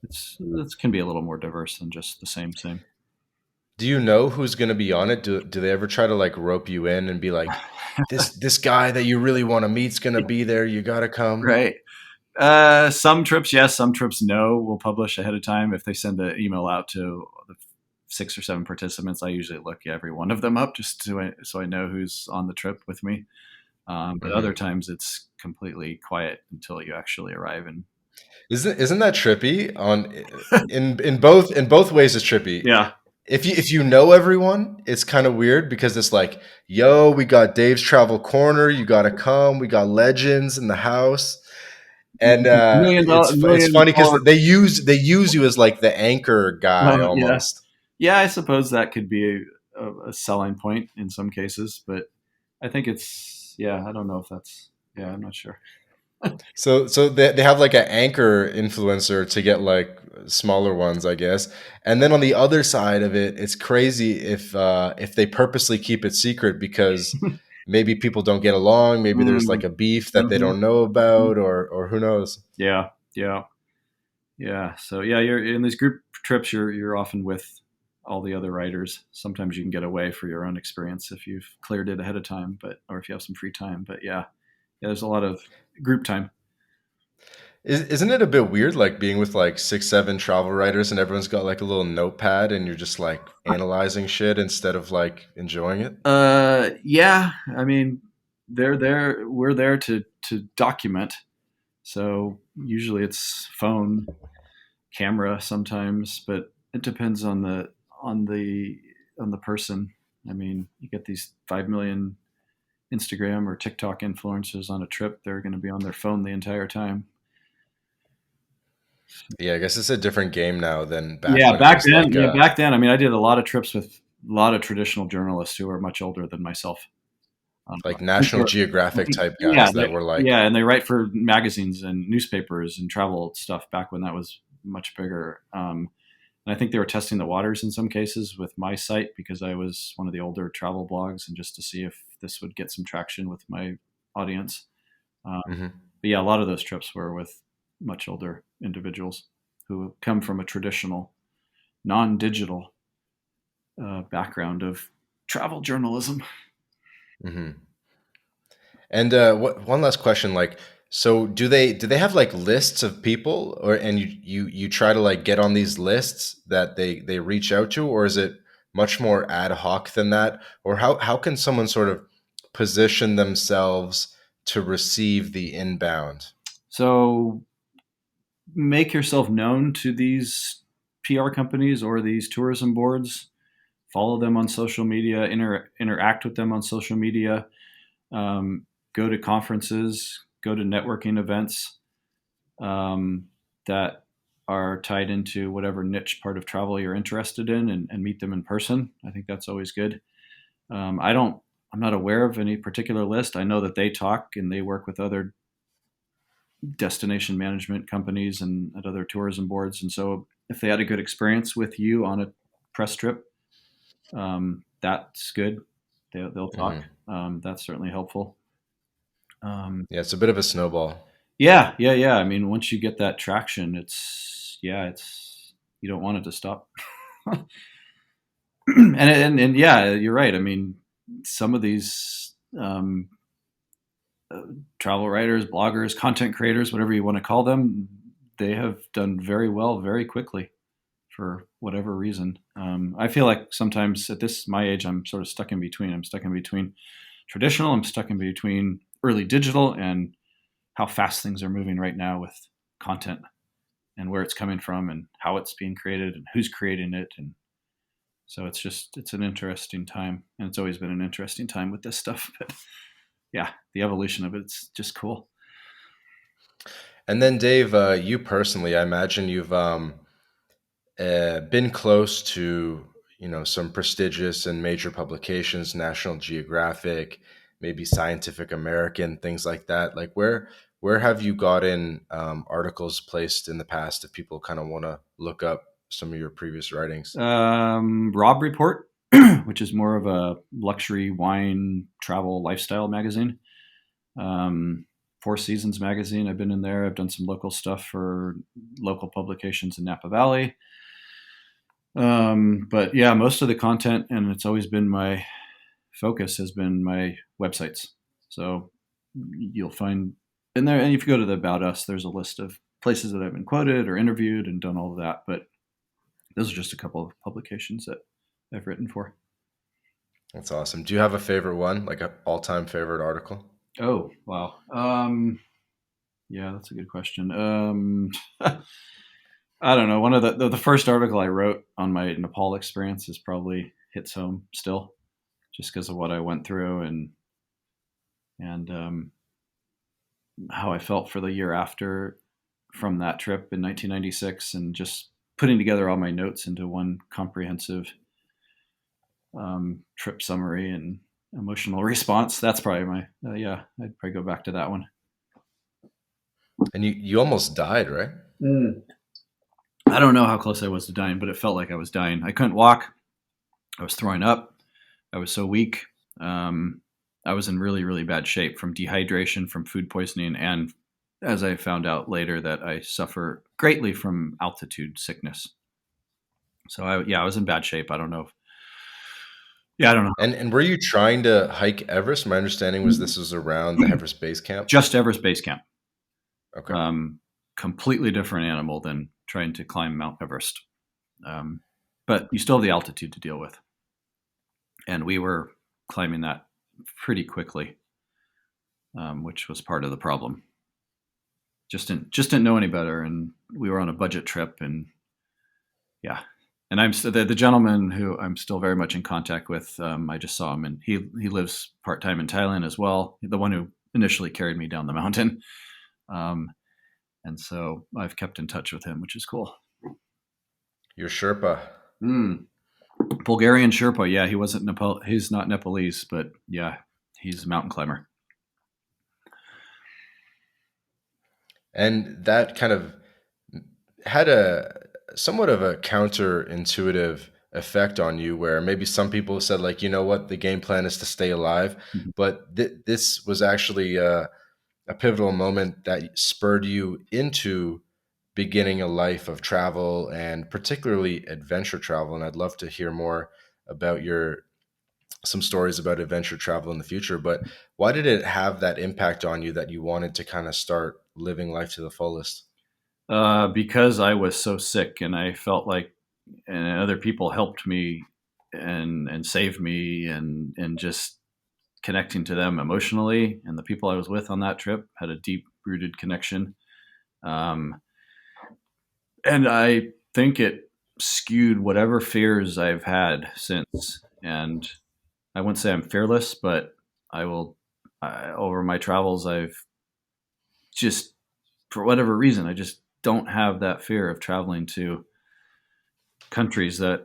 it can be a little more diverse than just the same. Do you know who's going to be on it? Do they ever try to like rope you in and be like, this guy that you really want to meet's going to be there. You got to come. Right. Some trips, yes. Some trips, no. We'll publish ahead of time. If they send an email out to the 6 or 7 participants, I usually look every one of them up just so I know who's on the trip with me. But other Hmm. times it's completely quiet until you actually arrive. And Isn't that trippy? On in both ways, it's trippy. yeah, If you know everyone, it's kind of weird because it's like, yo, we got Dave's Travel Corner. You got to come. We got legends in the house, and million dollar, it's million funny because dollar. they use you as like the anchor guy Yeah, almost. yeah. I suppose that could be a selling point in some cases, but I think it's yeah. I don't know if that's yeah. I'm not sure. So they have like an anchor influencer to get like smaller ones, I guess. And then on the other side of it, it's crazy if they purposely keep it secret because maybe people don't get along, maybe there's Mm, like a beef that they mhm, don't know mhm. about or who knows. Yeah, yeah, yeah. So yeah, you're in these group trips. You're often with all the other writers. Sometimes you can get away for your own experience if you've cleared it ahead of time, but or if you have some free time. But yeah, there's a lot of group time. Isn't it a bit weird like being with like 6, 7 travel writers and everyone's got like a little notepad and you're just like analyzing shit instead of like enjoying it? Yeah. I mean, they're there. We're there to document. So usually it's phone, camera sometimes, but it depends on the on the person. I mean, you get these 5 million Instagram or TikTok influencers on a trip; they're going to be on their phone the entire time. Yeah, I guess it's a different game now than back Yeah, when it was like back then. I mean, I did a lot of trips with a lot of traditional journalists who are much older than myself. National I Geographic think, type guys that were like, yeah, and they write for magazines and newspapers and travel stuff back when that was much bigger. And I think they were testing the waters in some cases with my site because I was one of the older travel blogs, and just to see if this would get some traction with my audience. Um, mhm. but yeah, a lot of those trips were with much older individuals who come from a traditional, non-digital background of travel journalism. Hmm. And one last question, like, so do they have like lists of people, or and you try to like get on these lists that they reach out to, or is it much more ad hoc than that, or how can someone sort of position themselves to receive the inbound? So make yourself known to these PR companies or these tourism boards. Follow them on social media. Interact with them on social media. Go to conferences. Go to networking events that are tied into whatever niche part of travel you're interested in, and meet them in person. I think that's always good. I don't. I'm not aware of any particular list. I know that they talk and they work with other destination management companies and at other tourism boards. And so if they had a good experience with you on a press trip, that's good. They'll talk. Hmm. That's certainly helpful. Um, Yeah, it's a bit of a snowball. yeah. I mean, once you get that traction, it's you don't want it to stop. And yeah, you're right. I mean, some of these travel writers, bloggers, content creators, whatever you want to call them, they have done very well very quickly for whatever reason. I feel like sometimes at this my age, I'm sort of stuck in between. I'm stuck in between traditional. I'm stuck in between early digital and how fast things are moving right now with content and where it's coming from and how it's being created and who's creating it. And so it's an interesting time, and it's always been an interesting time with this stuff. But yeah, the evolution of it's just cool. And then, Dave, you personally, I imagine you've been close to some prestigious and major publications, National Geographic, maybe Scientific American, things like that. Like where have you gotten articles placed in the past if people kind of want to look up some of your previous writings? Rob Report, which is more of a luxury wine travel lifestyle magazine. Um, Four Seasons magazine. I've been in there. I've done some local stuff for local publications in Napa Valley. But yeah, most of the content, and it's always been my focus, has been my websites. So you'll find in there, and if you go to the About Us, there's a list of places that I've been quoted or interviewed and done all of that. But those are just a couple of publications that I've written for. That's awesome. Do you have a favorite one, like an all-time favorite article? Oh, wow. Yeah, that's a good question. I don't know. One of the first article I wrote on my Nepal experience is probably hits home still, just because of what I went through and how I felt for the year after from that trip in 1996, and just putting together all my notes into one comprehensive trip summary and emotional response. That's probably my yeah. I'd probably go back to that one. And you almost died, right? Mm. I don't know how close I was to dying, but it felt like I was dying. I couldn't walk. I was throwing up. I was so weak. Um, I was in really, really bad shape from dehydration, from food poisoning, and as I found out later, that I suffer greatly from altitude sickness. So I was in bad shape. I don't know. Yeah, I don't know. And were you trying to hike Everest? My understanding was this was around the Everest Base Camp. Just Everest Base Camp. Okay. Um, Completely different animal than trying to climb Mount Everest. Um, but you still have the altitude to deal with, and we were climbing that pretty quickly, which was part of the problem. Just didn't know any better, and we were on a budget trip, and yeah. And the gentleman who I'm still very much in contact with. I just saw him, and he lives part time in Thailand as well. The one who initially carried me down the mountain, and so I've kept in touch with him, which is cool. Your Sherpa. Mm. Bulgarian Sherpa. Yeah, he wasn't Nepal. He's not Nepalese, but yeah, he's a mountain climber. And that kind of had a somewhat of a counterintuitive effect on you where maybe some people said like, you know what, the game plan is to stay alive, Mhm. but this was actually a pivotal moment that spurred you into beginning a life of travel and particularly adventure travel. And I'd love to hear more about your some stories about adventure travel in the future. But why did it have that impact on you that you wanted to kind of start living life to the fullest? Because I was so sick, and I felt like, and other people helped me and saved me, and just connecting to them emotionally, and the people I was with on that trip had a deep rooted connection. Um, and I think it skewed whatever fears I've had since. And I wouldn't say I'm fearless, but I will. Over my travels, I've just, for whatever reason, I just don't have that fear of traveling to countries that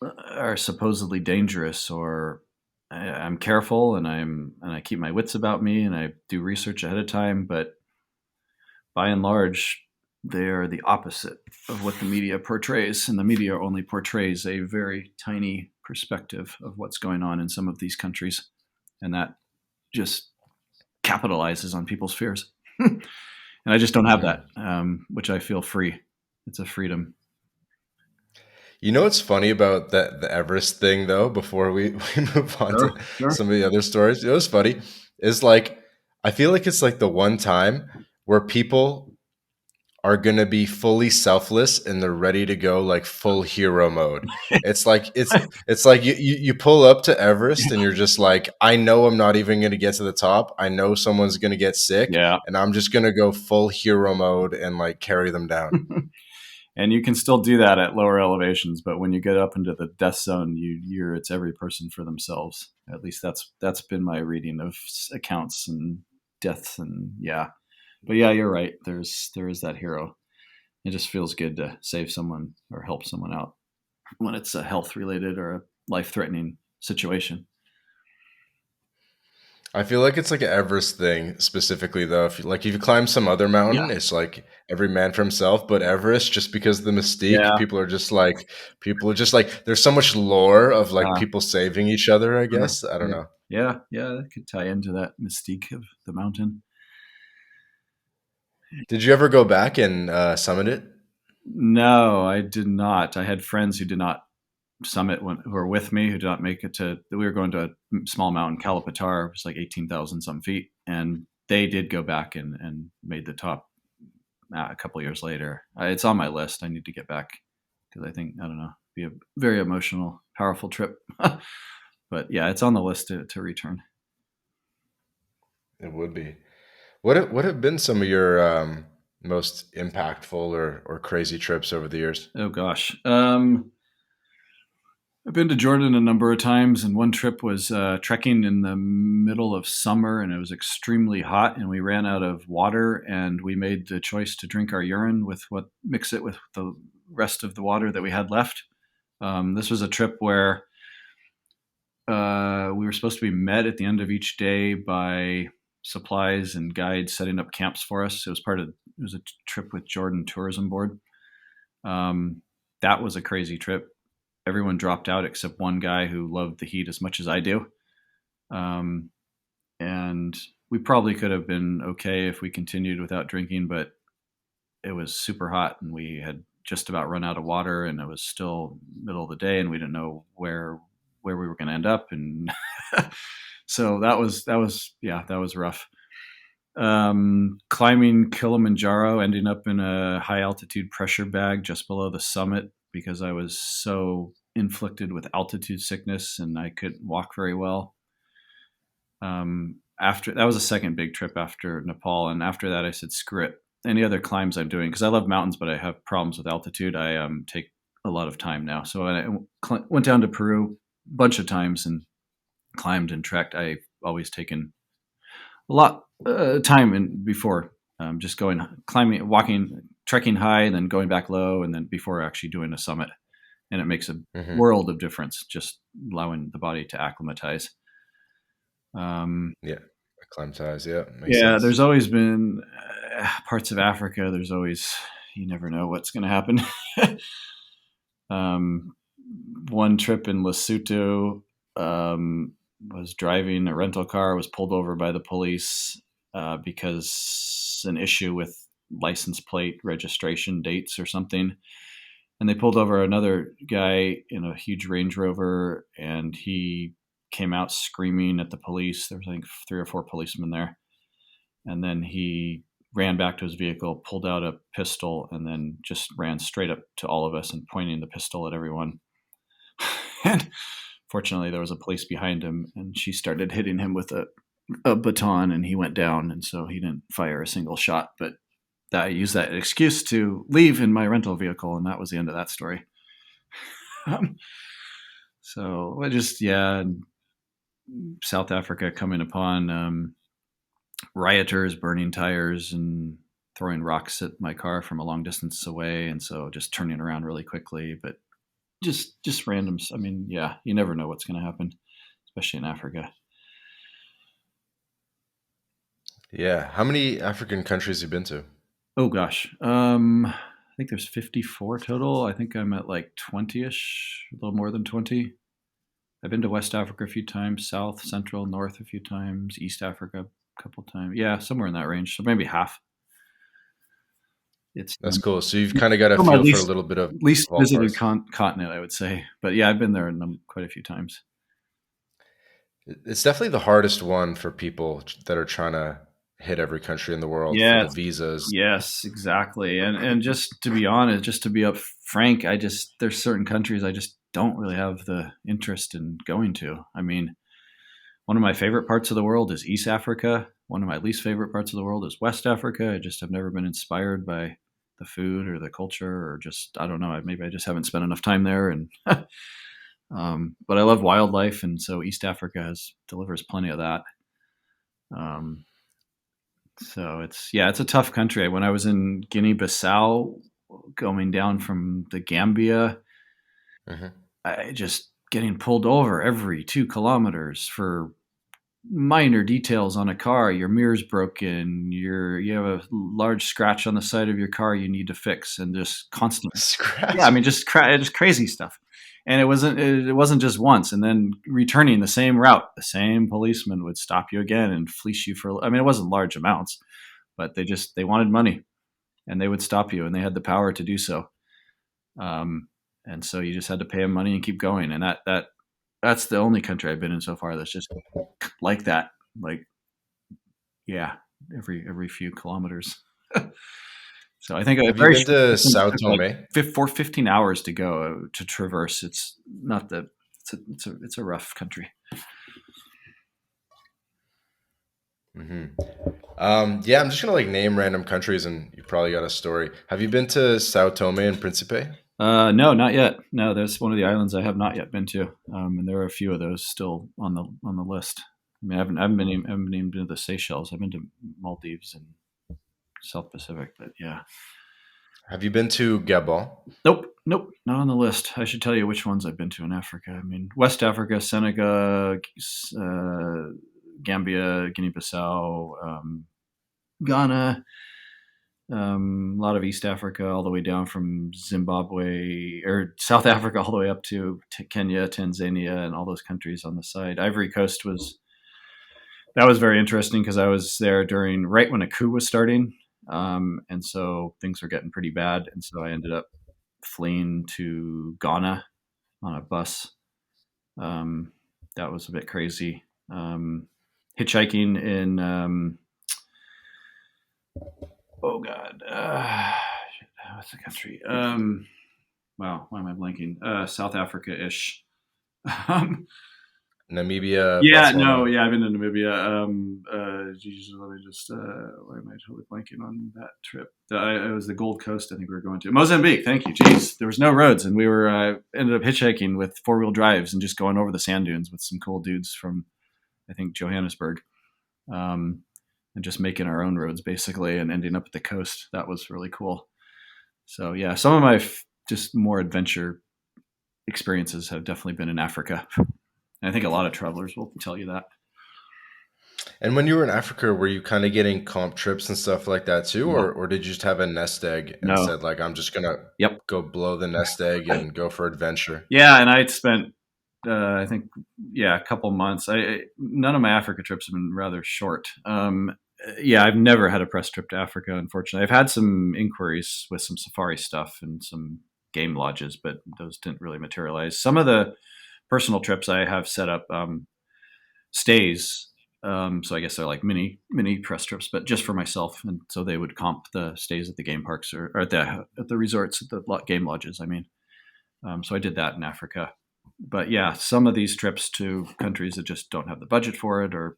are supposedly dangerous. Or I'm careful, and I keep my wits about me, and I do research ahead of time. But by and large, they are the opposite of what the media portrays, and the media only portrays a very tiny perspective of what's going on in some of these countries, and that just capitalizes on people's fears. And I just don't have Hmm. that, which I feel free. It's a freedom. You know what's funny about the Everest thing though, before we move on Sure, to sure. some of the other stories? You know what's funny is like I feel like it's like the one time where people are gonna be fully selfless and they're ready to go like full hero mode. It's like it's like you pull up to Everest and you're just like, I know I'm not even gonna get to the top. I know someone's gonna get sick, Yeah. and I'm just gonna go full hero mode and like carry them down. And you can still do that at lower elevations, but when you get up into the death zone, you're it's every person for themselves. At least that's been my reading of accounts and deaths, and yeah. But yeah, you're right. There is that hero. It just feels good to save someone or help someone out when it's a health related or a life threatening situation. I feel like it's like an Everest thing specifically though. If you climb some other Yeah. mountain, it's like every man for himself. But Everest, just because of the mystique, Yeah. people are just like there's so much lore of like Uh, people saving each other. I sure. guess I don't Sure. know. Yeah. Yeah. That could tie into that mystique of the mountain. Did you ever go back and summit it? No, I did not. I had friends who did not summit who were with me who did not make it to. We were going to a small mountain, Kalapatar. It was like 18,000 some feet, and they did go back and made the top a couple years later. It's on my list. I need to get back because I think I don't know, be a very emotional, powerful trip. But yeah, it's on the list to return. It would be. What have been some of your most impactful or crazy trips over the years? Oh gosh. I've been to Jordan a number of times, and one trip was trekking in the middle of summer, and it was extremely hot, and we ran out of water, and we made the choice to drink our urine mix it with the rest of the water that we had left. This was a trip where we were supposed to be met at the end of each day by supplies and guides setting up camps for us. It was a trip with Jordan Tourism Board. Um, that was a crazy trip. Everyone dropped out except one guy who loved the heat as much as I do. Um, and we probably could have been okay if we continued without drinking, but it was super hot and we had just about run out of water, and it was still middle of the day and we didn't know where we were going to end up. And so that was rough. Climbing Kilimanjaro, ending up in a high altitude pressure bag just below the summit because I was so inflicted with altitude sickness and I couldn't walk very well. After that was a second big trip after Nepal, and after that I said screw it. Any other climbs I'm doing, because I love mountains, but I have problems with altitude. I take a lot of time now, so I went down to Peru a bunch of times and climbed and trekked. I've always taken a lot time before just going climbing, walking, trekking high, and then going back low, and then before actually doing a summit. And it makes a Hmm. world of difference just allowing the body to acclimatize. Um, Yeah, acclimatize. Yeah, makes yeah, sense. there's always been parts of Africa. There's always you never know what's going to happen. um, One trip in Lesotho, was driving a rental car, was pulled over by the police because an issue with license plate registration dates or something. And they pulled over another guy in a huge Range Rover, and he came out screaming at the police. There was, I think, 3 or 4 policemen there. And then he ran back to his vehicle, pulled out a pistol, and then just ran straight up to all of us and pointing the pistol at everyone. And fortunately, there was a police behind him, and she started hitting him with a baton, and he went down. And so he didn't fire a single shot. But I used that excuse to leave in my rental vehicle, and that was the end of that story. Um, so I just, yeah, South Africa coming upon rioters burning tires and throwing rocks at my car from a long distance away. And so just turning around really quickly, but just random. I mean, yeah, you never know what's going to happen, especially in Africa. Yeah. How many African countries have you been to? Oh gosh. I think there's 54 total. I think I'm at like 20-ish, a little more than 20. I've been to West Africa a few times, South, Central, North a few times, East Africa a couple times. Yeah, somewhere in that range. So maybe half. It's That's cool. So you've kind of got a still my feel for a least little bit of all visited parts. continent, I would say. But yeah, I've been there quite a few times. It's definitely the hardest one for people that are trying to hit every country in the world for the Yes, visas. yes, exactly. And just to be honest, just to be up frank, there's certain countries I just don't really have the interest in going to. I mean, one of my favorite parts of the world is East Africa. One of my least favorite parts of the world is West Africa. I just have never been inspired by the food or the culture, or just I don't know. Maybe I just haven't spent enough time there. And but I love wildlife, and so East Africa delivers plenty of that. Um, so it's a tough country. When I was in Guinea-Bissau, going down from the Gambia, Hmm. I just getting pulled over every 2 kilometers for minor details on a car. Your mirror's broken. You have a large scratch on the side of your car you need to fix, and just constant. Yeah, I Scratch. mean, just crazy stuff. And it wasn't just once. And then returning the same route, the same policeman would stop you again and fleece you for. I mean, it wasn't large amounts, but they wanted money, and they would stop you, and they had the power to do so. Um, and so you just had to pay them money and keep going. And that's the only country I've been in so far that's just like that. Like, yeah, every few kilometers. So I think a Have you very been short to distance Sao took like Tome? 15 hours to go to traverse. It's not the it's a rough country. Hmm. Yeah, I'm just gonna like name random countries, and you probably got a story. Have you been to Sao Tome and Principe? No, not yet. No, that's one of the islands I have not yet been to, and there are a few of those still on the list. I mean, I haven't even been to the Seychelles. I've been to Maldives and South Pacific, but yeah. Have you been to Gabon? Nope, nope, not on the list. I should tell you which ones I've been to in Africa. I mean, West Africa, Senegal, Gambia, Guinea-Bissau, Ghana, a lot of East Africa, all the way down from Zimbabwe or South Africa, all the way up to Kenya, Tanzania, and all those countries on the side. Ivory Coast was very interesting because I was there during right when a coup was starting, and so things were getting pretty bad, and so I ended up fleeing to Ghana on a bus. Um, that was a bit crazy. Hitchhiking in oh god, what's the country? Wow, why am I blanking? South Africa ish. um, Namibia, yeah, no, Botswana. yeah, I've been to Namibia. Geez, let me just. Why am I totally blanking on that trip? It was the Gold Coast. I think we were going to Mozambique. Thank you. Jeez, there was no roads, and we were ended up hitchhiking with 4-wheel drives and just going over the sand dunes with some cool dudes from I think Johannesburg, um, and just making our own roads basically, and ending up at the coast. That was really cool. So yeah, some of my just more adventure experiences have definitely been in Africa. And I think a lot of travelers will tell you that. And when you were in Africa, were you kind of getting comp trips and stuff like that too, No, or did you just have a nest egg and no. said like I'm just gonna Yep. go blow the nest egg and go for adventure? Yeah, and I'd spent I think yeah a couple months. None of my Africa trips have been rather short. Yeah, I've never had a press trip to Africa. Unfortunately, I've had some inquiries with some safari stuff and some game lodges, but those didn't really materialize. Some of the personal trips I have set up stays. So I guess they're like mini press trips, but just for myself, and so they would comp the stays at the game parks or at the resorts at the game lodges. I mean, so I did that in Africa. But yeah, some of these trips to countries that just don't have the budget for it or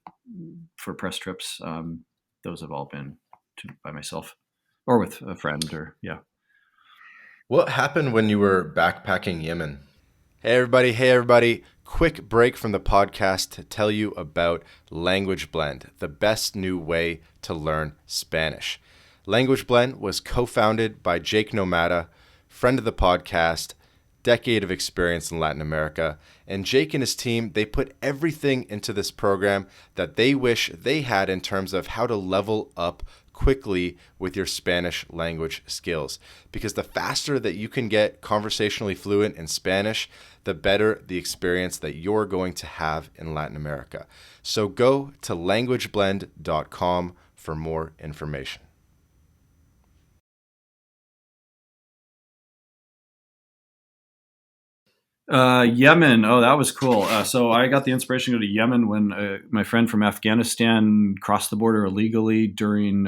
for press trips, those have all been by myself or with a friend or yeah. What happened when you were backpacking Yemen? Hey everybody. Quick break from the podcast to tell you about Language Blend, the best new way to learn Spanish. Language Blend was co-founded by Jake Nomada, friend of the podcast, decade of experience in Latin America, and Jake and his team, they put everything into this program that they wish they had in terms of how to level up quickly with your Spanish language skills. Because the faster that you can get conversationally fluent in Spanish, the better the experience that you're going to have in Latin America. So go to languageblend.com for more information. Yemen. Oh, that was cool. So I got the inspiration to go to Yemen when my friend from Afghanistan crossed the border illegally during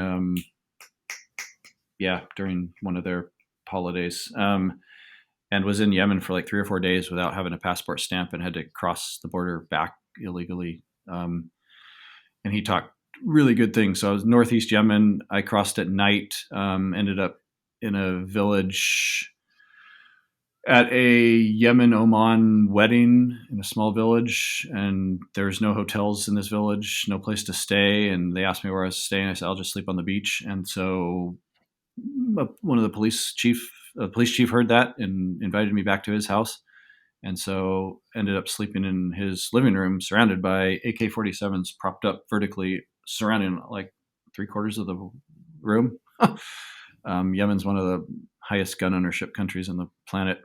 one of their holidays, and was in Yemen for like 3 or 4 days without having a passport stamp and had to cross the border back illegally. And he talked really good things. So I was northeast Yemen. I crossed at night. Ended up in a village at a Yemen Oman wedding in a small village, and there's no hotels in this village, no place to stay. And they asked me where I was staying. I said I'll just sleep on the beach. And so one of the police chief heard that and invited me back to his house. And so ended up sleeping in his living room, surrounded by AK-47s propped up vertically, surrounding like 3/4 of the room. Yemen's one of the highest gun ownership countries on the planet.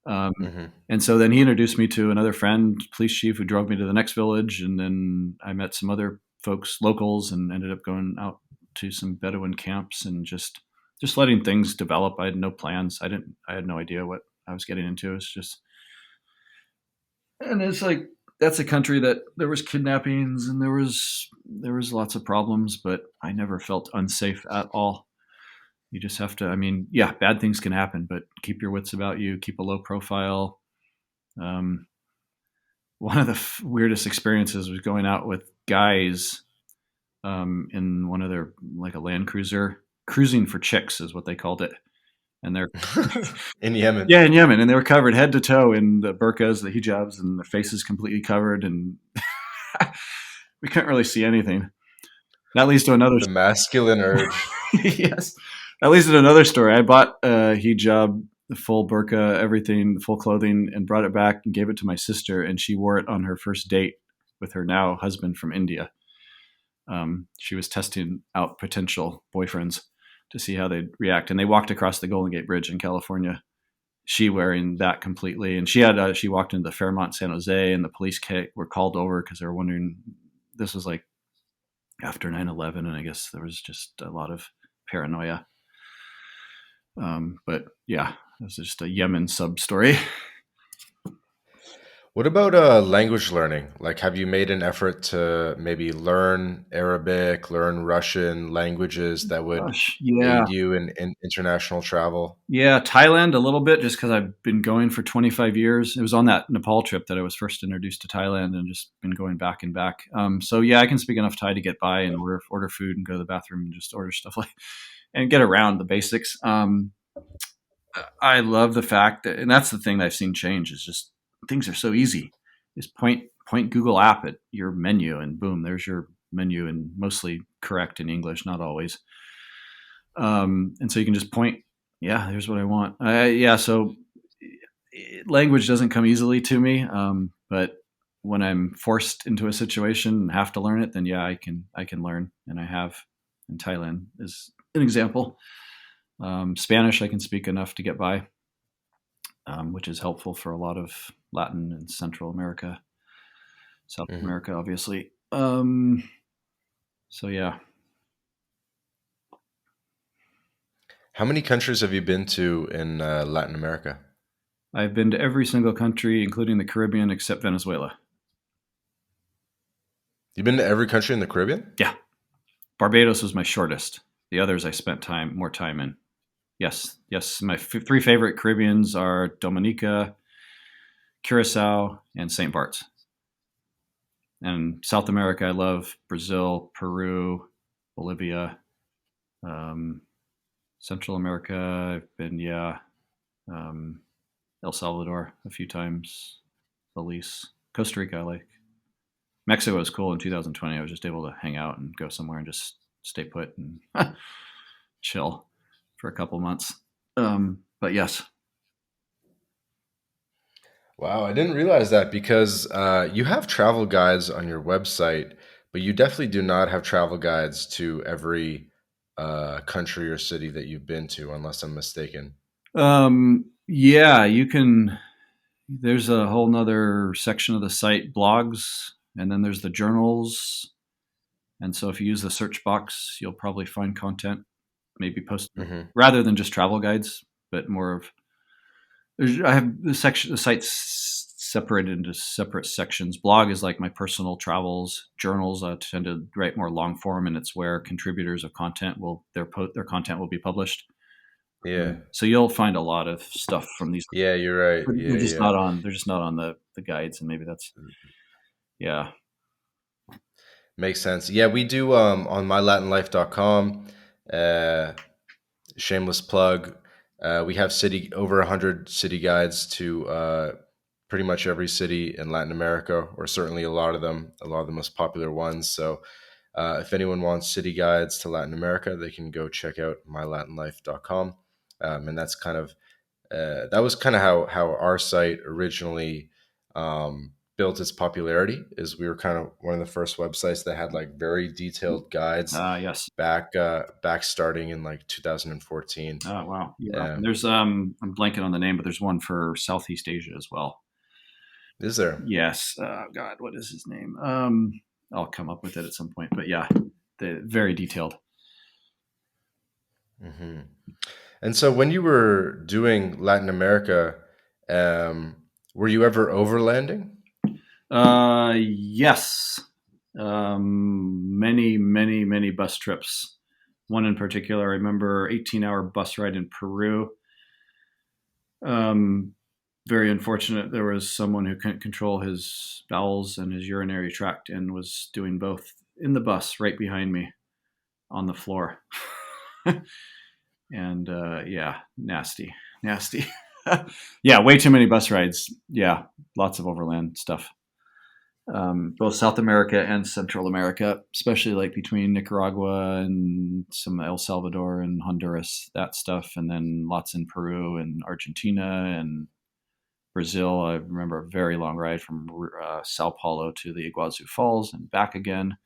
Mm-hmm. And so then he introduced me to another friend, police chief, who drove me to the next village. And then I met some other folks, locals, and ended up going out to some Bedouin camps and just letting things develop. I had no plans. I had no idea what I was getting into. It's just, and it's like, that's a country that there was kidnappings and there was lots of problems, but I never felt unsafe at all. You just have to, I mean, yeah, bad things can happen, but keep your wits about you, keep a low profile. Um, One of the weirdest experiences was going out with guys in one of their, like a Land Cruiser, cruising for chicks is what they called it. And they're, In Yemen. yeah, in Yemen. And they were covered head to toe in the burqas, the hijabs, and their faces completely covered. And we couldn't really see anything. That leads to another. The masculine urge. Yes. That leads to another story. I bought a hijab, the full burqa, everything, the full clothing, and brought it back and gave it to my sister, and she wore it on her first date with her now husband from India. She was testing out potential boyfriends to see how they'd react, and they walked across the Golden Gate Bridge in California. She wearing that completely, and she walked into the Fairmont San Jose, and the police were called over because they were wondering. This was like after 9/11, and I guess there was just a lot of paranoia. But yeah, it was just a Yemen sub story. What about language learning? Like, have you made an effort to maybe learn Arabic, learn Russian languages that would Gosh, yeah, aid you in international travel? yeah. Thailand a little bit, just because I've been going for 25 years. It was on that Nepal trip that I was first introduced to Thailand, and just been going back and back. So yeah, I can speak enough Thai to get by and order food and go to the bathroom and just order stuff like and get around the basics. I love the fact that, and that's the thing that I've seen change is just things are so easy. Just point Google app at your menu, and boom, there's your menu, and mostly correct in English, not always. And so you can just point, yeah, here's what I want. Yeah, so language doesn't come easily to me, but when I'm forced into a situation and have to learn it, then yeah, I can learn, and I have. In Thailand is an example. Spanish I can speak enough to get by, which is helpful for a lot of Latin and Central America, South Hmm. America, obviously. So yeah, How many countries have you been to in Latin America? I've been to every single country, including the Caribbean, except Venezuela. You've been to every country in the Caribbean? Yeah, Barbados was my shortest. The others I spent more time in. Yes, yes. My three favorite Caribbeans are Dominica, Curacao, and St. Bart's. And South America, I love Brazil, Peru, Bolivia. Um, Central America, I've been, yeah, um, El Salvador a few times, Belize, Costa Rica, I like. Mexico was cool in 2020. I was just able to hang out and go somewhere and just stay put and chill for a couple months. But yes, Wow, I didn't realize that because you have travel guides on your website, but you definitely do not have travel guides to every country or city that you've been to, unless I'm mistaken. Yeah, you can. There's a whole nother section of the site, blogs, and then there's the journals. And so if you use the search box, you'll probably find content, maybe posted Hmm. rather than just travel guides, but more of. I have the site's separated into separate sections. Blog is like my personal travels. Journals I tend to write more long form, and it's where contributors of content will their content will be published. Yeah. So you'll find a lot of stuff from these. Yeah, you're right. Yeah, They're just yeah. not on. They're just not on the guides, and maybe that's yeah. Makes sense. Yeah, we do on mylatinlife.com. Uh Shameless plug. We have city over 100 city guides to pretty much every city in Latin America, or certainly a lot of the most popular ones. So if anyone wants city guides to Latin America, they can go check out mylatinlife.com. And that's kind of that was kind of how our site originally built its popularity. Is we were kind of one of the first websites that had like very detailed guides Yes. back starting in like 2014. Oh wow. Yeah. And Um, there's I'm blanking on the name, but there's one for Southeast Asia as well. is there? Yes. God, what is his name? I'll come up with it at some point. But yeah, very detailed. Hmm. And so when you were doing Latin America, um, were you ever overlanding? Yes. Many bus trips. One in particular, I remember 18-hour bus ride in Peru. Um, Very unfortunate. There was someone who couldn't control his bowels and his urinary tract and was doing both in the bus right behind me on the floor. And yeah, nasty. Yeah, way too many bus rides. Yeah, lots of overland stuff. Both South America and Central America, especially like between Nicaragua and some El Salvador and Honduras, that stuff, and then lots in Peru and Argentina and Brazil. I remember a very long ride from Sao Paulo to the Iguazu Falls and back again.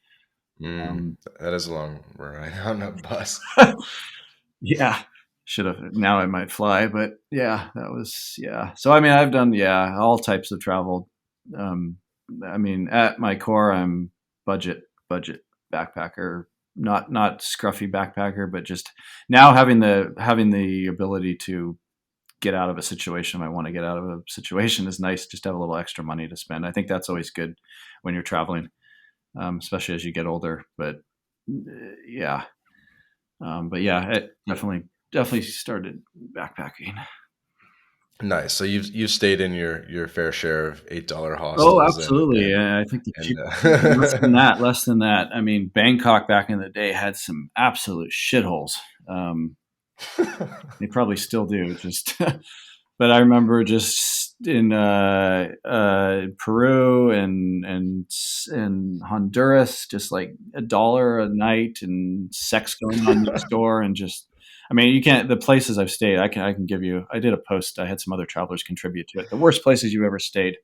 Mm, Um, that is a long ride on a bus. yeah, should have. Now I might fly, but yeah, that was yeah. So I mean, I've done yeah all types of travel. Um, I mean, at my core, I'm budget backpacker, not scruffy backpacker, but just now having the ability to get out of a situation I want to get out of a situation is nice. Just to have a little extra money to spend. I think that's always good when you're traveling, especially as you get older. Yeah, but yeah, it definitely started backpacking. Nice. So you've stayed in your fair share of $8 Oh, hostels absolutely. Yeah, I think the and cheap less than that. I mean, Bangkok back in the day had some absolute shitholes. Um, they probably still do. Just, but I remember just in Peru and Honduras, just like $1 a night and sex going on next door, and just. I mean, you can't. The places I've stayed, I can give you. I did a post. I had some other travelers contribute to it. The worst places you've ever stayed.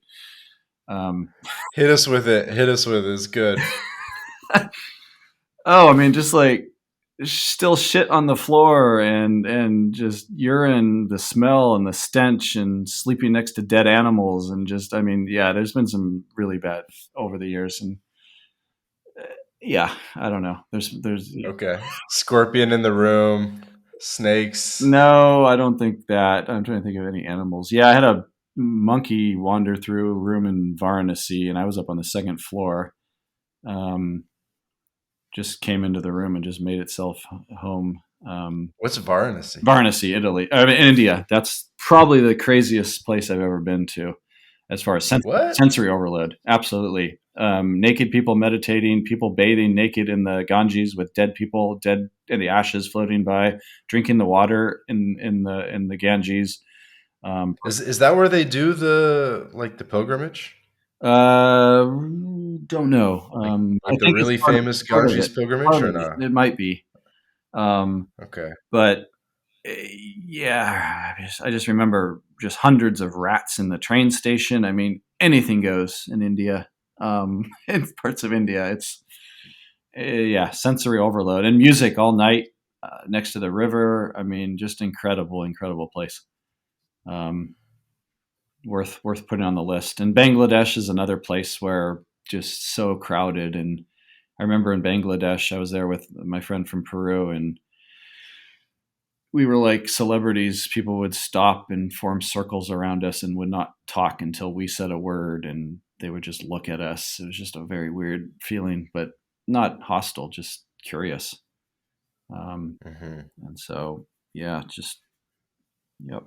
Um, hit us with it. Hit us with it. It's good. oh, I mean, just like still shit on the floor and just urine, the smell and the stench, and sleeping next to dead animals, and just, I mean, yeah, there's been some really bad over the years, and yeah, I don't know. There's Okay. Scorpion in the room. Snakes. no, I don't think that. I'm trying to think of any animals. Yeah, I had a monkey wander through a room in Varanasi, and I was up on the second floor. Um, just came into the room and just made itself home. What's Varanasi? Varanasi, Italy, I mean, India. That's probably the craziest place I've ever been to, as far as What? sensory overload. Absolutely, naked people meditating, people bathing naked in the Ganges with dead people, dead in the ashes floating by, drinking the water in the Ganges. Um, Is that where they do the like the pilgrimage? uh, don't know. Like I like the think it's really famous part of Ganges it. pilgrimage Part or of it. not? It might be. Um, Okay. but yeah, I just remember just hundreds of rats in the train station. I mean, anything goes in India. In parts of India, it's yeah, sensory overload and music all night. next to the river. I mean, just incredible, incredible place. Um, worth putting on the list. And Bangladesh is another place where just so crowded. And I remember in Bangladesh, I was there with my friend from Peru, and we were like celebrities. People would stop and form circles around us and would not talk until we said a word, and they would just look at us. It was just a very weird feeling, but not hostile, just curious. Um, Hmm. and so, yeah, just, yep.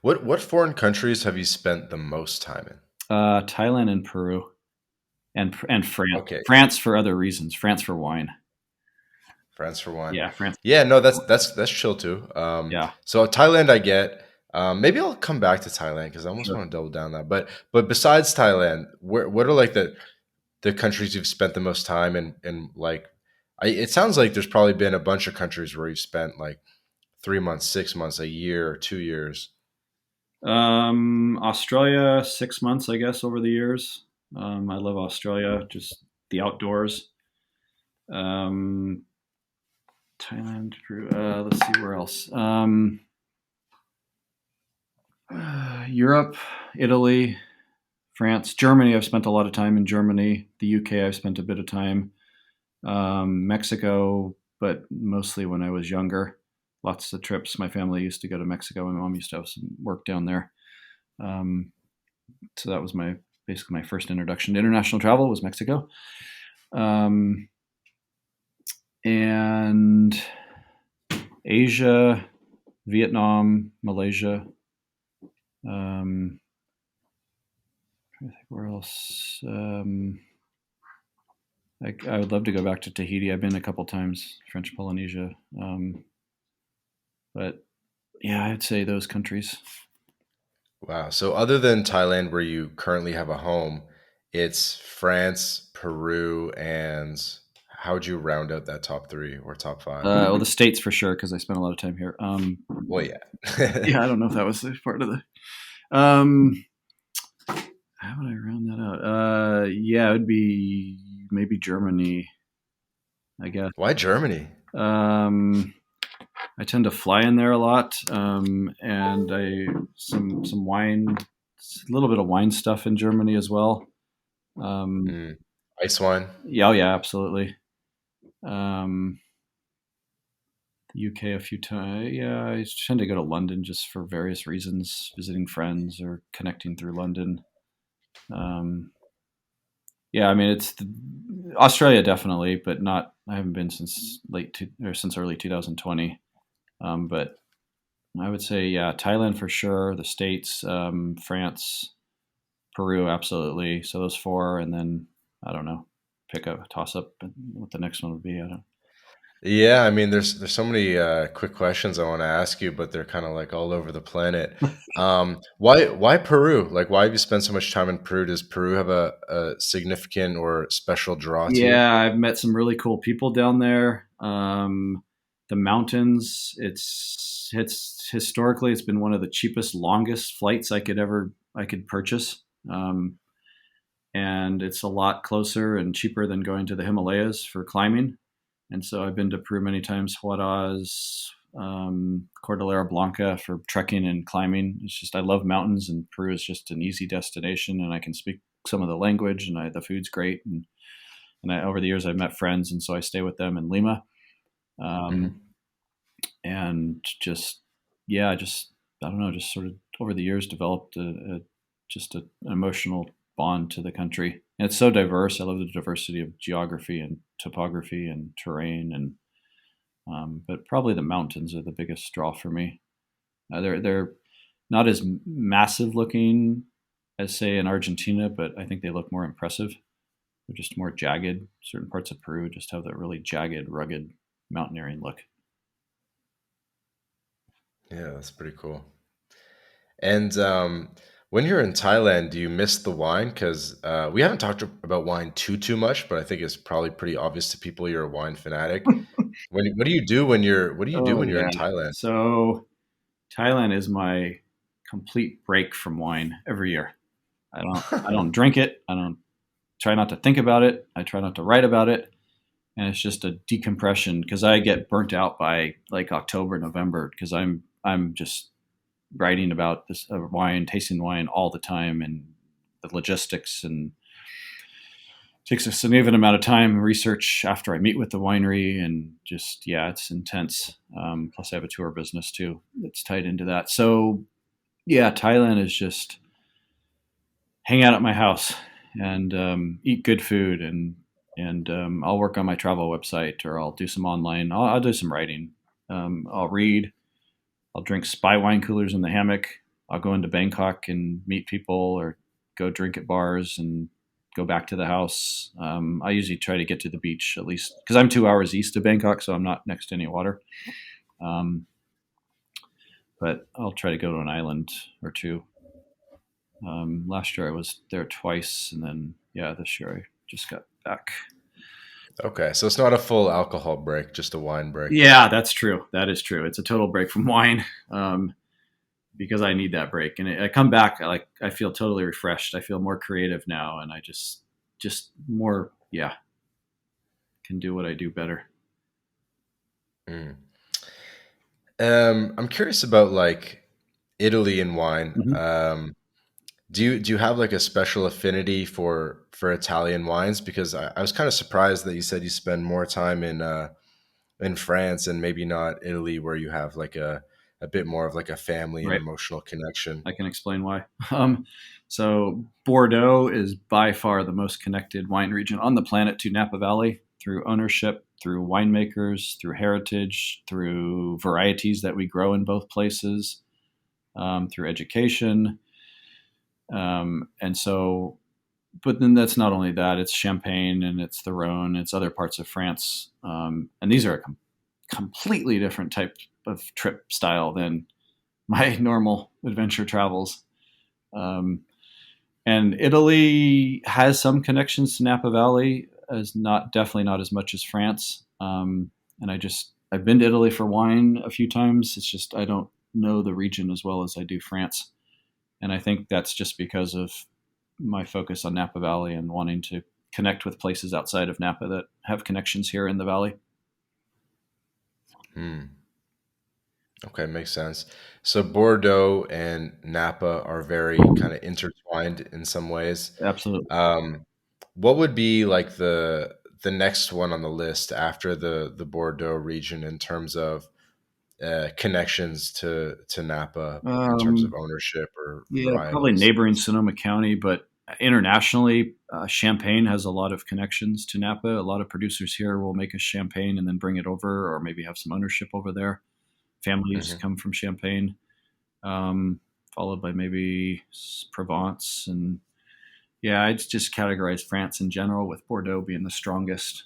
What foreign countries have you spent the most time in? Thailand and Peru, and France. Okay, France for other reasons. France for wine. France for wine. Yeah, France. Yeah, no, that's chill too. Yeah, So Thailand, I get. Maybe I'll come back to Thailand because I almost sure. want to double down that. But besides Thailand, what are like the countries you've spent the most time in? And like, it sounds like there's probably been a bunch of countries where you've spent like 3 months, 6 months, a year, or 2 years. Australia, 6 months, I guess, over the years. I love Australia, just the outdoors. Um, Thailand, Peru. Let's see where else. Europe, Italy, France, Germany. I've spent a lot of time in Germany. The UK, I've spent a bit of time. Mexico, but mostly when I was younger. Lots of trips. My family used to go to Mexico. My mom used to have some work down there. Um, so that was my basically my first introduction to international travel was Mexico. Um, and Asia, Vietnam, Malaysia. I think where else? I would love to go back to Tahiti. I've been a couple times, French Polynesia. But yeah, I'd say those countries. Wow. So other than Thailand, where you currently have a home, it's France, Peru, and how would you round out that top three or top five? Well, the states for sure because I spent a lot of time here. Well, yeah. Yeah, I don't know if that was part of the. Um, how would I round that out? Yeah, it would be maybe Germany, I guess. Why Germany? Um, I tend to fly in there a lot, and I some wine, a little bit of wine stuff in Germany as well. Um, Mm. Ice wine. yeah, oh yeah, absolutely. Um, UK a few times. Yeah, I tend to go to London just for various reasons, visiting friends or connecting through London. Um, yeah, I mean Australia definitely, but not. I haven't been since or since early 2020. But I would say yeah, Thailand for sure, the States, France, Peru, absolutely. So those four, and then I don't know, pick a toss up what the next one would be. I don't. Yeah, I mean, there's so many quick questions I want to ask you, but they're kind of like all over the planet. Why Peru? Like, why have you spent so much time in Peru? Does Peru have a significant or special draw to you? Yeah, I've met some really cool people down there. The mountains. It's historically it's been one of the cheapest, longest flights I could purchase. And it's a lot closer and cheaper than going to the Himalayas for climbing. And so I've been to Peru many times, Huaraz, Cordillera Blanca for trekking and climbing. It's just I love mountains, and Peru is just an easy destination, and I can speak some of the language, and the food's great. Over the years I've met friends, and so I stay with them in Lima, um, Hmm. and just yeah, just I don't know, just sort of over the years developed an emotional bond to the country. And it's so diverse. I love the diversity of geography and topography and terrain, and but probably the mountains are the biggest draw for me. They're not as massive looking as say in Argentina, but I think they look more impressive. They're just more jagged. Certain parts of Peru just have that really jagged, rugged mountaineering look. Yeah, that's pretty cool. And when you're in Thailand, do you miss the wine? Because we haven't talked about wine too much, but I think it's probably pretty obvious to people you're a wine fanatic. What do you do when Oh you're yeah. in Thailand? So Thailand is my complete break from wine every year. I don't drink it. I don't try not to think about it. I try not to write about it. and it's just a decompression because I get burnt out by like October, November because I'm just writing about this wine, tasting wine all the time, and the logistics, and takes a significant amount of time and research after I meet with the winery, and just yeah, it's intense. Plus, I have a tour business too that's tied into that. So yeah, Thailand is just hang out at my house and eat good food, and I'll work on my travel website, or I'll do some online. I'll do some writing. I'll read. I'll drink spy wine coolers in the hammock. I'll go into Bangkok and meet people, or go drink at bars and go back to the house. I usually try to get to the beach at least because I'm 2 hours east of Bangkok, so I'm not next to any water. Um, but I'll try to go to an island or two. Last year I was there twice, and then yeah, this year I just got back. Okay, so it's not a full alcohol break, just a wine break. Yeah, that's true. That is true. It's a total break from wine. Because I need that break. And I come back, I feel totally refreshed. I feel more creative now, and I just more, yeah, can do what I do better. Mm. I'm curious about like Italy and wine. Mm-hmm. Do you have like a special affinity for Italian wines? Because I was kind of surprised that you said you spend more time in France and maybe not Italy, where you have like a bit more of like a family and Right. emotional connection. I can explain why. So Bordeaux is by far the most connected wine region on the planet to Napa Valley through ownership, through winemakers, through heritage, through varieties that we grow in both places, through education. And so, but then that's not only that, it's Champagne and it's the Rhone, it's other parts of France. And these are a completely different type of trip style than my normal adventure travels. Um, and Italy has some connections to Napa Valley, as not definitely not as much as France. And I've been to Italy for wine a few times. It's just I don't know the region as well as I do France, and I think that's just because of my focus on Napa Valley and wanting to connect with places outside of Napa that have connections here in the valley. Hmm. Okay, makes sense. So Bordeaux and Napa are very kind of intertwined in some ways. Absolutely. Um, what would be like the next one on the list after the Bordeaux region in terms of connections to Napa in terms of Um, ownership or Yeah, probably varietals? neighboring Sonoma County, but internationally, Champagne has a lot of connections to Napa. A lot of producers here will make a Champagne and then bring it over, or maybe have some ownership over there. Families Hmm. come from Champagne, um, followed by maybe Provence, and yeah, I'd just categorize France in general, with Bordeaux being the strongest.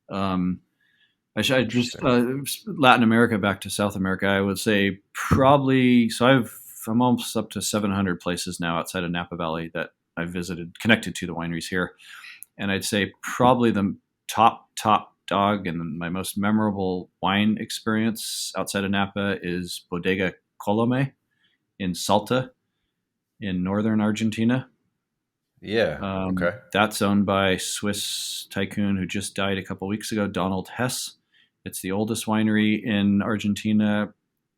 Um, I should just Interesting. Latin America back to South America. I would say probably so. I'm almost up to 700 places now outside of Napa Valley that I've visited, connected to the wineries here, and I'd say probably the top dog and my most memorable wine experience outside of Napa is Bodega Colome in Salta in northern Argentina. Yeah. Okay. That's owned by Swiss tycoon who just died a couple weeks ago, Donald Hess. It's the oldest winery in Argentina.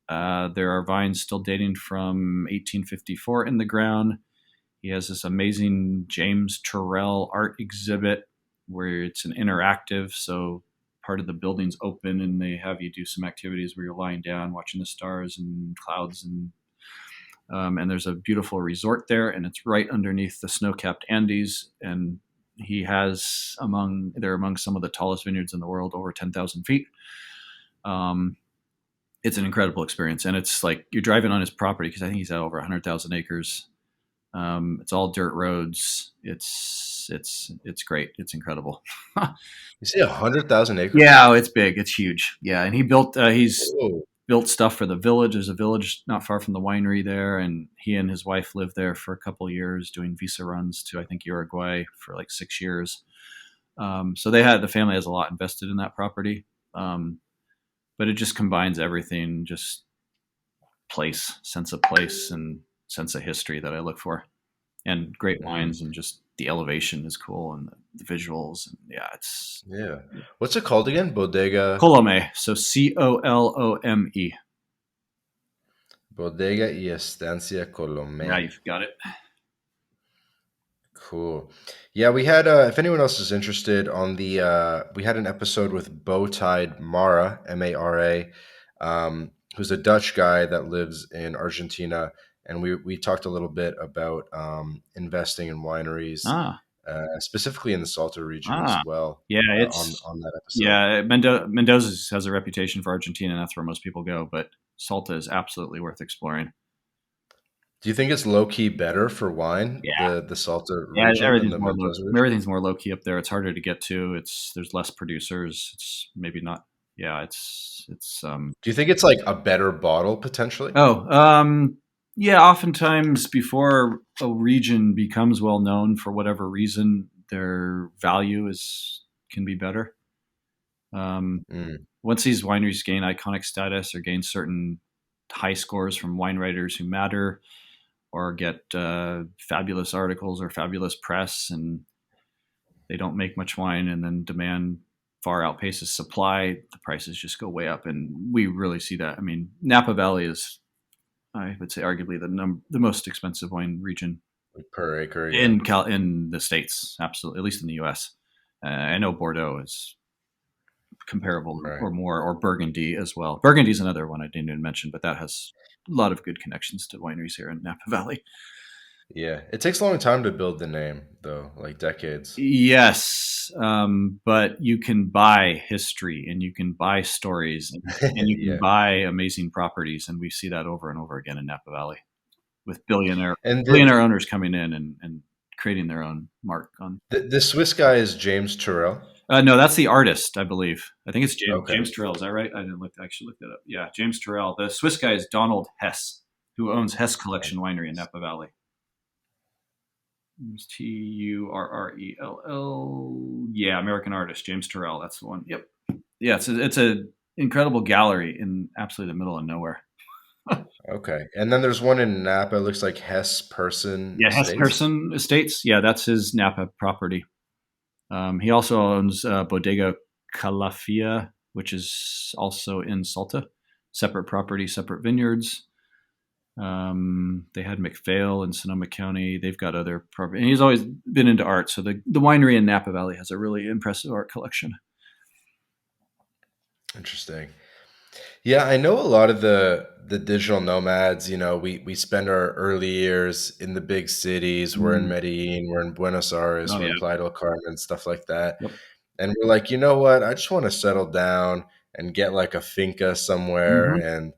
There are vines still dating from 1854 in the ground. He has this amazing James Turrell art exhibit where it's an interactive, so part of the building's open and they have you do some activities where you're lying down watching the stars and clouds, and there's a beautiful resort there, and it's right underneath the snow-capped Andes. And they're among some of the tallest vineyards in the world, over 10,000 feet. Um, it's an incredible experience, and it's like you're driving on his property because I think he's at over 100,000 acres. It's all dirt roads. It's great. It's incredible. You say 100,000 acres? Yeah, it's big. It's huge. Yeah, and he's Whoa. built stuff for the village. There's a village not far from the winery there, and he and his wife lived there for a couple of years doing visa runs to I think Uruguay for like 6 years. So the family has a lot invested in that property, but it just combines everything, just sense of place, and sense of history that I look for, and great Mm. wines, and just the elevation is cool and the visuals. And yeah, it's Yeah. What's it called again? Bodega. Colome. So Colome. Bodega y Estancia Yeah, Colomé. you've got it. Cool. Yeah, we had if anyone else is interested on the we had an episode with Bowtied Mara, Mara, who's a Dutch guy that lives in Argentina, and we talked a little bit about investing in wineries, Ah, specifically in the Salta region as ah, well, yeah, on that episode. yeah. Mendoza has a reputation for Argentina, and that's where most people go. But Salta is absolutely worth exploring. Do you think it's low key better for wine, Yeah, the Salta yeah. region than the Mendoza region? Everything's more low key up there. It's harder to get to. There's less producers. It's maybe not. Yeah, it's Do you think it's like a better bottle potentially? Oh, yeah. Oftentimes, before a region becomes well known for whatever reason, their value is can be better. Um, Mm, Once these wineries gain iconic status or gain certain high scores from wine writers who matter, or get fabulous articles or fabulous press, and they don't make much wine, and then demand far outpaces supply, the prices just go way up, and we really see that. I mean, Napa Valley is, I would say, arguably the most expensive wine region per acre, yeah. in the states. Absolutely, at least in the U.S. I know Bordeaux is comparable Right. or more, or Burgundy as well. Burgundy is another one I didn't even mention, but that has a lot of good connections to wineries here in Napa Valley. Yeah. It takes a long time to build the name, though, like decades. Yes, but you can buy history and you can buy stories and you can Yeah. buy amazing properties, and we see that over and over again in Napa Valley with And billionaire owners coming in and creating their own mark on. the Swiss guy is James Turrell. No, that's the artist, I believe. I think it's Okay. James Turrell. Is that right? I didn't look actually look that up. Yeah, James Turrell. The Swiss guy is Donald Hess, who owns Hess Collection Winery in Napa Valley. Turrell. Yeah, American artist James Turrell. That's the one. Yep. Yeah, it's a incredible gallery in absolutely the middle of nowhere. Okay. And then there's one in Napa. It looks like Hess Person Yeah, Hess Estates. Person Estates. Yeah, that's his Napa property. He also owns Bodega Calafia, which is also in Salta. Separate property, separate vineyards. They had McPhail in Sonoma County. They've got other property, and he's always been into art. So the winery in Napa Valley has a really impressive art collection. Interesting. Yeah, I know a lot of the digital nomads, we spend our early years in the big cities. We're in Mm. Medellin, we're in Buenos Aires, Oh we're yeah. in Playa del Carmen, stuff like that. Yep. And we're like, you know what? I just want to settle down and get like a finca somewhere Hmm.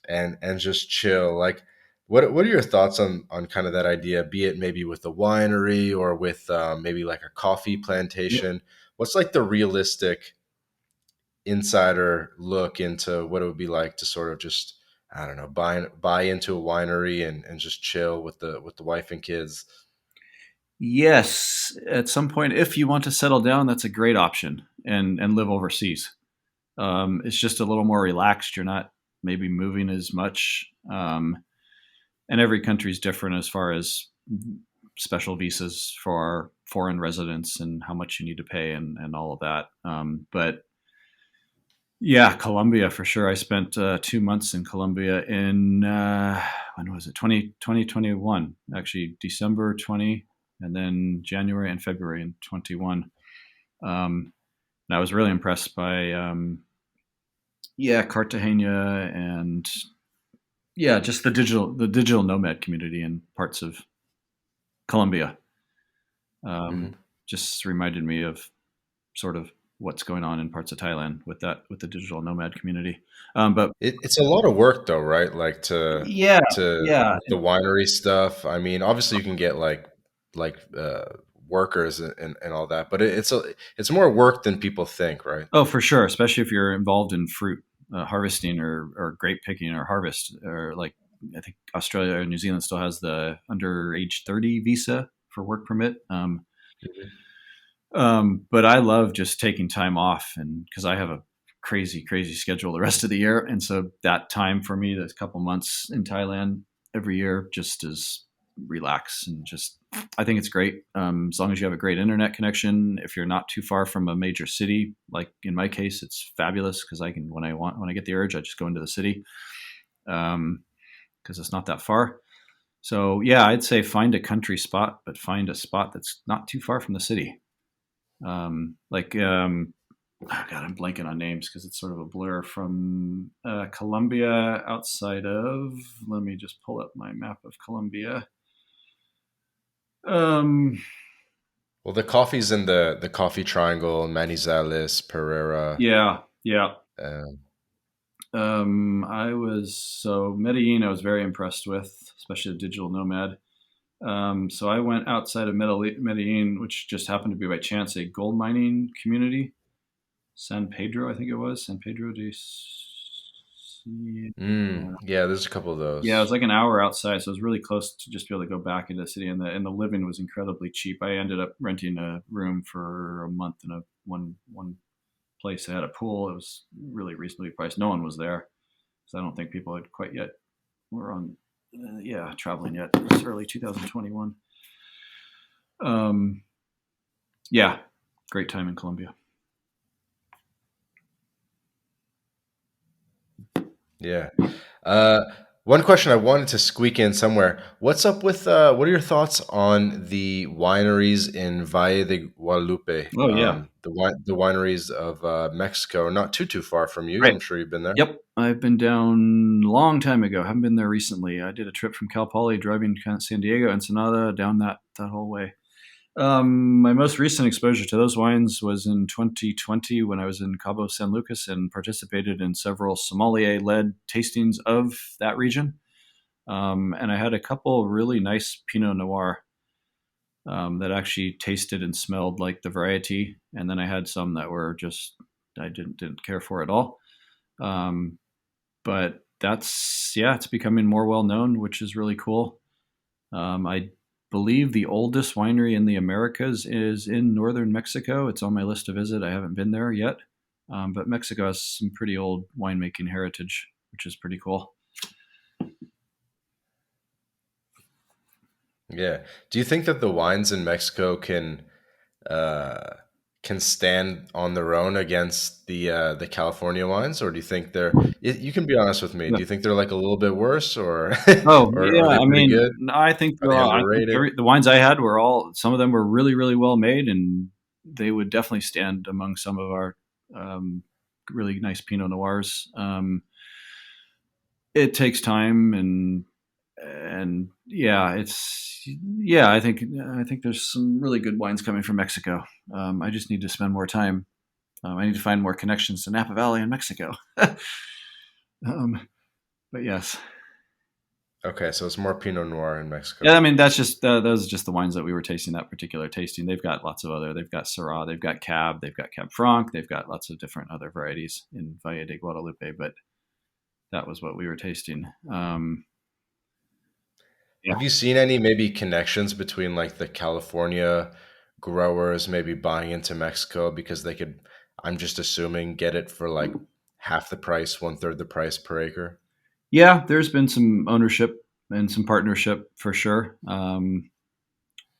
and just chill. Like, what are your thoughts on kind of that idea? Be it maybe with a winery or with maybe like a coffee Yep. plantation. What's like the realistic insider look into what it would be like to sort of just, I don't know, buy into a winery and just chill with the wife and kids? Yes, at some point, if you want to settle down, that's a great option, and live overseas. It's just a little more relaxed. You're not maybe moving as much, and every country is different as far as special visas for foreign residents and how much you need to pay and all of that. But yeah, Colombia for sure. I spent 2 months in Colombia in when was it? 2021, actually December 20, and then January and February in 21. And I was really impressed by yeah, Cartagena, and yeah, just the digital nomad community in parts of Colombia. Hmm. Um, just reminded me of sort of what's going on in parts of Thailand with the digital nomad community. But It's a lot of work though, right? Like yeah, to yeah. with the winery stuff. I mean, obviously you can get like workers and all that, but it's more work than people think, right? Oh, for sure, especially if you're involved in fruit harvesting or grape picking or harvest, or like I think Australia or New Zealand still has the under age 30 visa for work permit. Mhm. But I love just taking time off, and because I have a crazy schedule the rest of the year, and so that time for me, those couple months in Thailand every year, just is relax and just. I think it's great as long as you have a great internet connection. If you're not too far from a major city, like in my case, it's fabulous because I can when I get the urge, I just go into the city because it's not that far. So yeah, I'd say find a country spot, but find a spot that's not too far from the city. Oh God, I'm blanking on names because it's sort of a blur from Colombia outside of. Let me just pull up my map of Colombia. Um, Well, the coffee's in the coffee triangle, Manizales, Pereira. yeah, yeah. Uh, I was so Medellin. I was very impressed with, especially the digital nomad. So I went outside of Medellin, which just happened to be by chance a gold mining community. San Pedro, I think it was San Pedro de. yeah, there's a couple of Yeah, it was those. like an hour outside, so it was really close to just be able to go back into the city, and the living was incredibly cheap. I ended up renting a room for a month in a one place that had a pool. It was really reasonably priced. No one was there, so I don't think people had quite yet were on, traveling yet. It was early 2021. Um, yeah, great time in Colombia. Yeah. Uh, One question I wanted to squeak in somewhere. What's up with what are your thoughts on the wineries in Valle de Guadalupe? Oh yeah, The wineries of Mexico, not too far from you. right. I'm sure you've been there. Yep, I've been down a long time ago. Haven't been there recently. I did a trip from Cal Poly, driving kind of San Diego, Ensenada, down that whole way. My most recent exposure to those wines was in 2020 when I was in Cabo San Lucas and participated in several sommelier-led tastings of that region. And I had a couple really nice Pinot Noir that actually tasted and smelled like the variety, and then I had some that were just I didn't care for at all. Um, but that's yeah, it's becoming more well known, which is really cool. I believe the oldest winery in the Americas is in northern Mexico. It's on my list to visit. I haven't been there yet, but Mexico has some pretty old winemaking heritage, which is pretty cool. Yeah. Do you think that the wines in Mexico uh, can stand on their own against the California wines, or do you think you can be honest with me. Yeah. Do you think they're like a little bit worse, or Oh or are yeah, they I pretty mean, good? no, Are they I think underrated? the wines I had were all. Some of them were really really well made, and they would definitely stand among some of our um, really nice Pinot Noirs. It takes time and yeah, it's yeah. I think there's some really good wines coming from Mexico. I just need to spend more time. I need to find more connections to Napa Valley and Mexico. um, but yes, Okay, so it's more Pinot Noir in yeah. I Mexico. mean, that's just those are just the wines that we were tasting that particular tasting. They've got lots of other. They've got Syrah, they've got Cab, they've got Cab Franc, they've got lots of different other varieties in Valle de Guadalupe. But that was what we were tasting. Yeah. Have you seen any maybe connections between like the California growers maybe buying into Mexico because they could, I'm just assuming, get it for like half the price, one third the price per acre? Yeah, there's been some ownership and some partnership for sure.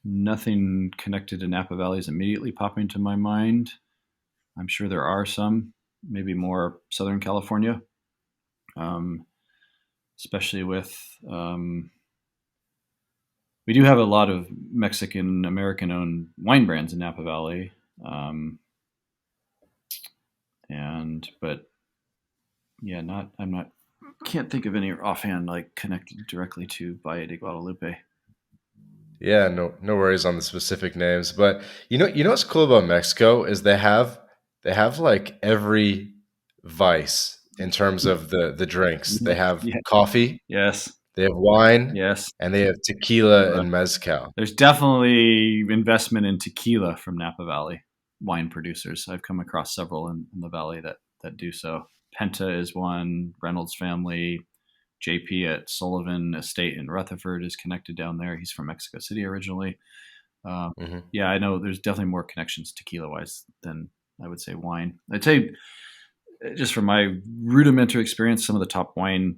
Nothing connected to Napa Valley is immediately popping to my mind. I'm sure there are some, maybe more Southern California, um, especially with. We do have a lot of Mexican American owned wine brands in Napa Valley, um, and but yeah, not I'm not can't think of any offhand like connected directly to Valle de Guadalupe. Yeah, no worries on the specific names, but you know what's cool about Mexico is they have like every vice in terms of the drinks. They have Yeah. coffee, Yes. they have wine, Yes. and they have tequila and mezcal. There's definitely investment in tequila from Napa Valley wine producers. I've come across several in the valley that do so. Penta is one. Reynolds family. JP at Sullivan Estate in Rutherford is connected down there. He's from Mexico City originally. Um, Hmm. yeah, I know there's definitely more connections tequila wise than I would say wine. I'd say just from my rudimentary experience, some of the top wine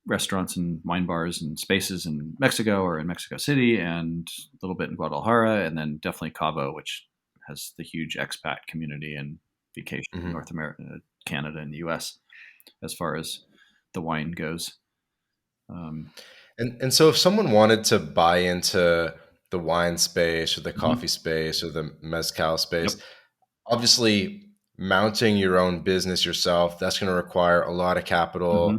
restaurants and wine bars and spaces in Mexico or in Mexico City, and a little bit in Guadalajara, and then definitely Cabo, which has the huge expat community and vacation in Hmm. North America, Canada, and the U.S. as far as the wine goes. Um, And so if someone wanted to buy into the wine space or the mhm. coffee space or the mezcal space, Yep. obviously mounting your own business yourself, that's going to require a lot of capital. Hmm.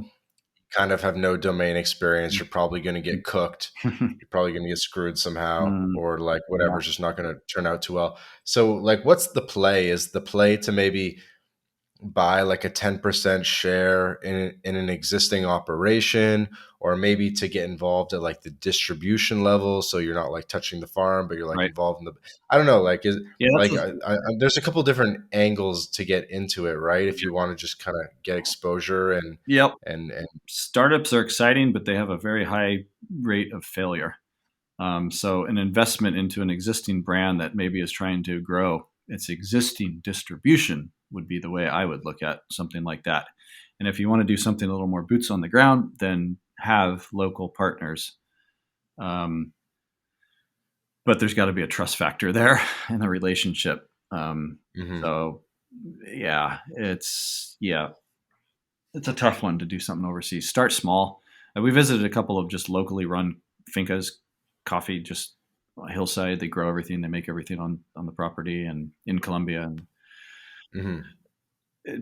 Kind of have no domain experience. You're probably going to get cooked. Mm. You're probably going to get screwed somehow, or like Yeah. whatever's just not going to turn out too well. So like what's the play? Is the play to maybe buy like a 10% share in an existing operation, or maybe to get involved at like the distribution level, so you're not like touching the farm but you're like Right. involved in the, I don't know, like is Yeah. like there's a couple different angles to get into it, right? If you want to just kind of get exposure Yep. and Startups are exciting, but they have a very high rate of failure. So an investment into an existing brand that maybe is trying to grow its existing distribution would be the way I would look at something like that. And if you want to do something a little more boots on the ground, then have local partners. Um, but there's got to be a trust factor there in the relationship. Mhm. So yeah, it's a tough one to do something overseas. Start small. We visited a couple of just locally run fincas, coffee, just a hillside. They grow everything. They make everything on the property and in Colombia. And Mhm.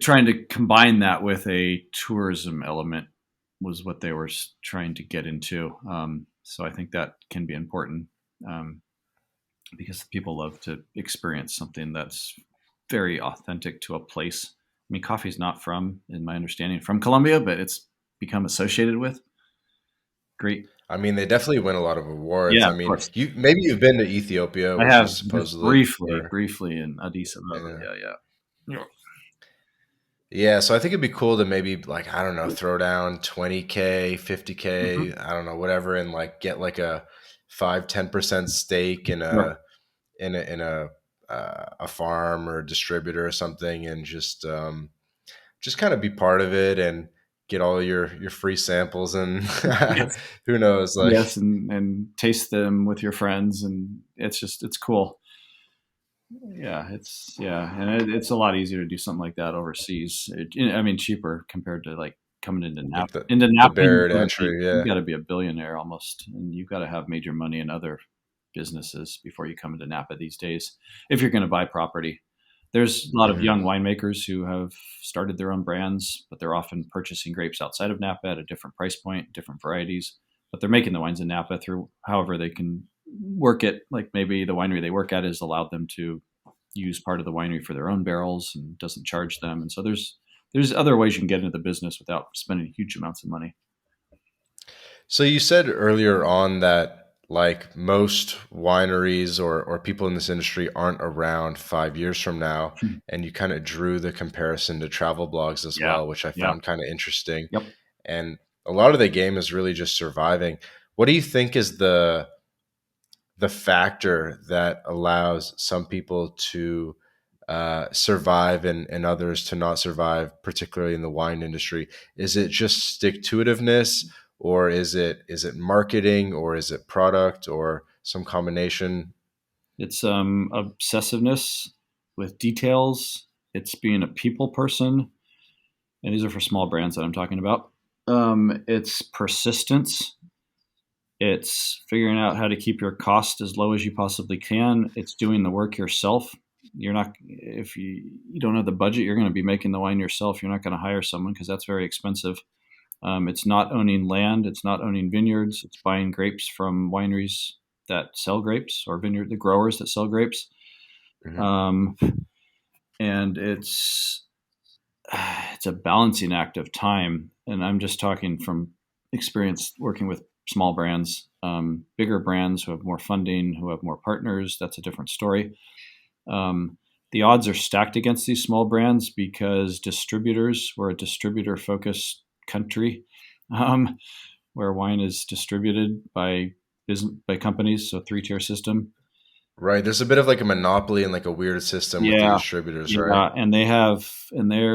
trying to combine that with a tourism element was what they were trying to get into. So I think that can be important, um, because people love to experience something that's very authentic to a place. I mean, coffee's not from, in my understanding, from Colombia, but it's become associated with great. I mean, they definitely win a lot of awards. Yeah, I of mean, course. you've been to Ethiopia, I which have is just supposedly briefly, where, briefly in Addis Ababa. yeah. Yeah, yeah. Yeah, so I think it'd be cool to maybe like, I don't know, throw down 20K, Hmm. 50K, I don't know, whatever, and like get like a 5-10% stake in Sure. a farm or a distributor or something, and just kind of be part of it and get all your free samples and Yes. who knows, Yes, like and taste them with your friends, and it's cool. Yeah, it's a lot easier to do something like that overseas. I mean, cheaper compared to like coming into Napa. like Into the Napa, barrier to entry, you've yeah. got to be a billionaire almost, and you've got to have major money in other businesses before you come into Napa these days. If you're going to buy property, there's a lot of Hmm. young winemakers who have started their own brands, but they're often purchasing grapes outside of Napa at a different price point, different varieties. But they're making the wines in Napa through however they can work it. Like maybe the winery they work at has allowed them to use part of the winery for their own barrels and doesn't charge them. And so there's other ways you can get into the business without spending huge amounts of money. So you said earlier on that like most wineries or people in this industry aren't around 5 years from now, and you kind of drew the comparison to travel blogs as Yeah. well, which I Yeah. found kind of interesting. Yep. And a lot of the game is really just surviving. What do you think is the factor that allows some people to survive and others to not survive, particularly in the wine industry? Is it just stick to itiveness, or is it marketing, or is it product, or some combination? It's obsessiveness with details. It's being a people person, and these are for small brands that I'm talking about. It's persistence. It's figuring out how to keep your cost as low as you possibly can. It's doing the work yourself. You're not if you don't have the budget, you're going to be making the wine yourself. You're not going to hire someone because that's very expensive. It's not owning land. It's not owning vineyards. It's buying grapes from wineries that sell grapes or the growers that sell grapes. Hmm. Um, and it's a balancing act of time. And I'm just talking from experience working with small brands, bigger brands who have more funding, who have more partners. That's a different story. Um, the odds are stacked against these small brands because we're a distributor focused country, um, where wine is distributed by companies, so 3-tier system. Right. There's a bit of like a monopoly and like a weird system with the Yeah, distributors, right? yeah, and they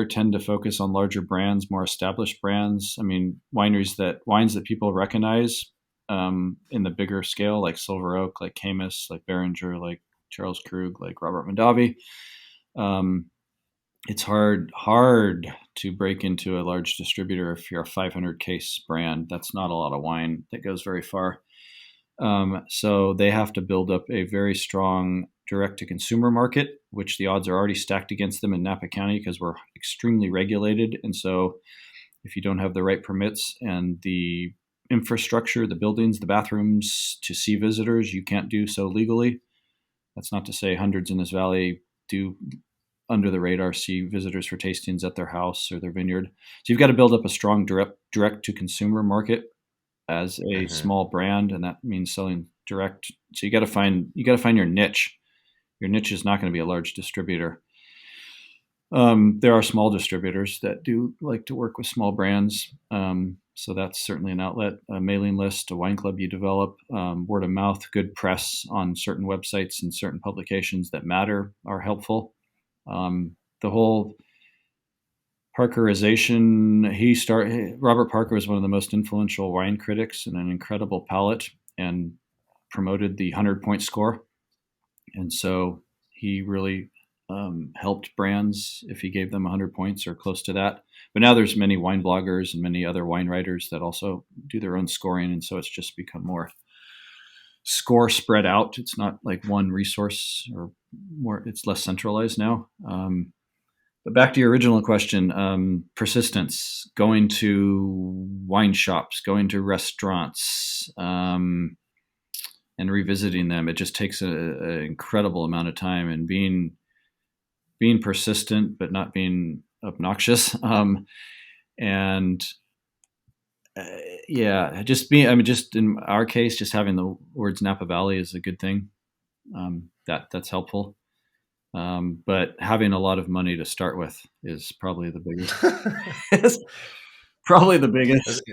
tend to focus on larger brands, more established brands. I mean, wines that people recognize in the bigger scale, like Silver Oak, like Caymus, like Beringer, like Charles Krug, like Robert Mondavi. Um, it's hard to break into a large distributor if you're a 500 case brand. That's not a lot of wine that goes very far. So they have to build up a very strong direct to consumer market, which the odds are already stacked against them in Napa County because we're extremely regulated. And so if you don't have the right permits and the infrastructure, the buildings, the bathrooms to see visitors, you can't do so legally. That's not to say hundreds in this valley do under the radar see visitors for tastings at their house or their vineyard. So you've got to build up a strong direct to consumer market as a Hmm. small brand, and that means selling direct. So you got to find your niche. Your niche is not going to be a large distributor. There are small distributors that do like to work with small brands. So that's certainly an outlet, a mailing list, a wine club you develop, word of mouth, good press on certain websites and certain publications that matter are helpful. The whole Parkerization. Robert Parker was one of the most influential wine critics and an incredible palate, and promoted the 100-point score. And so he really helped brands if he gave them 100 points or close to that. But now there's many wine bloggers and many other wine writers that also do their own scoring, and so it's just become more score spread out. It's not like one resource or more. It's less centralized now. But back to your original question, persistence, going to wine shops, going to restaurants, and revisiting them. It just takes an incredible amount of time, and being persistent, but not being obnoxious. And uh, yeah, just in our case, just having the words Napa Valley is a good thing. That's helpful. But having a lot of money to start with is probably the biggest. Is probably the It's, biggest,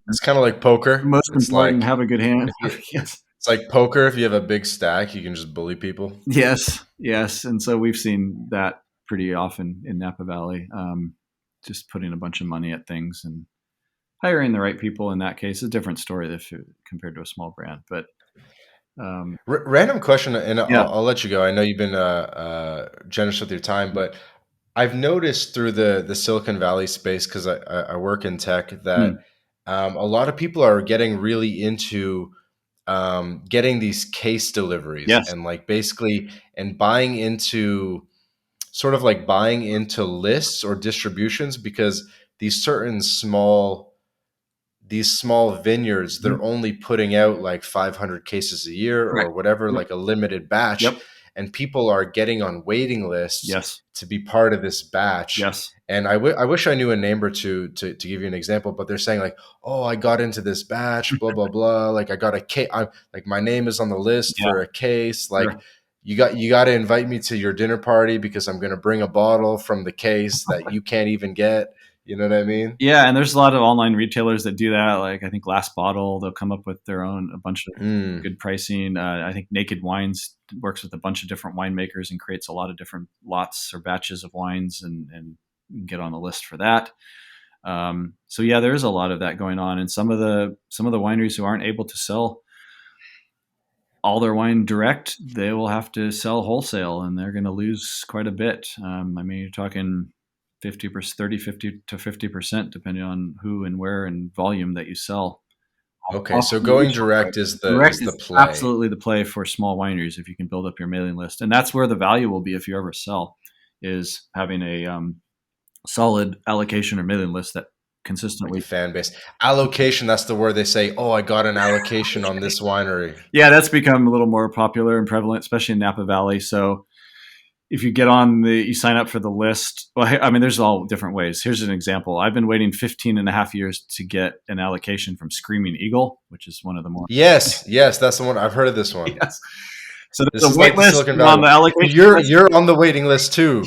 it's kind of like poker. most It's important. like Have a good hand. if you, Yes, it's like poker. If you have a big stack, you can just bully people. yes, yes. And so we've seen that pretty often in Napa Valley. Just putting a bunch of money at things and hiring the right people. In that case, a different story if compared to a small brand. But um, Random question, and yeah, I'll let you go. I know you've been generous with your time, but I've noticed through the Silicon Valley space because I work in tech that mm, a lot of people are getting really into getting these case deliveries yes, and like basically and buying into sort of like buying into lists or distributions because these certain small vineyards, they're mhm, only putting out like 500 cases a year or correct. whatever, Yep, like a limited batch, yep, and people are getting on waiting lists yes, to be part of this batch. yes, And I wish I knew a name or two to give you an example, but they're saying like, oh, I got into this batch, blah blah blah. Like I got a case, I'm like my name is on the list yeah, for a case. Like sure. you got to invite me to your dinner party because I'm going to bring a bottle from the case that you can't even get. You know what I mean? Yeah, and there's a lot of online retailers that do that. Like I think Last Bottle, they'll come up with their own a bunch of Mm. good pricing. I think Naked Wines works with a bunch of different winemakers and creates a lot of different lots or batches of wines, and you can get on the list for that. So yeah, there is a lot of that going on, and some of the wineries who aren't able to sell all their wine direct, they will have to sell wholesale, and they're going to lose quite a bit. I mean, you're talking 50%, 30, 50 to 50%, depending on who and where and volume that you sell. Okay, Off so of the going retail price. direct is the Direct is the is play. absolutely the play for small wineries if you can build up your mailing list, and that's where the value will be if you ever sell, is having a solid allocation or mailing list that Like consistently. fan base. Allocation, that's the word they say, "Oh, I got an allocation on this winery." Yeah, that's become a little more popular and prevalent, especially in Napa Valley. So if you get on you sign up for the list. Well, I mean, there's all different ways. Here's an example. I've been waiting 15 and a half years to get an allocation from Screaming Eagle, which is one of the more. Yes, yes, that's the one. I've heard of this one. Yes. So This there's a is wait like the list Silicon on Valley. the allocation You're list. you're on the waiting list too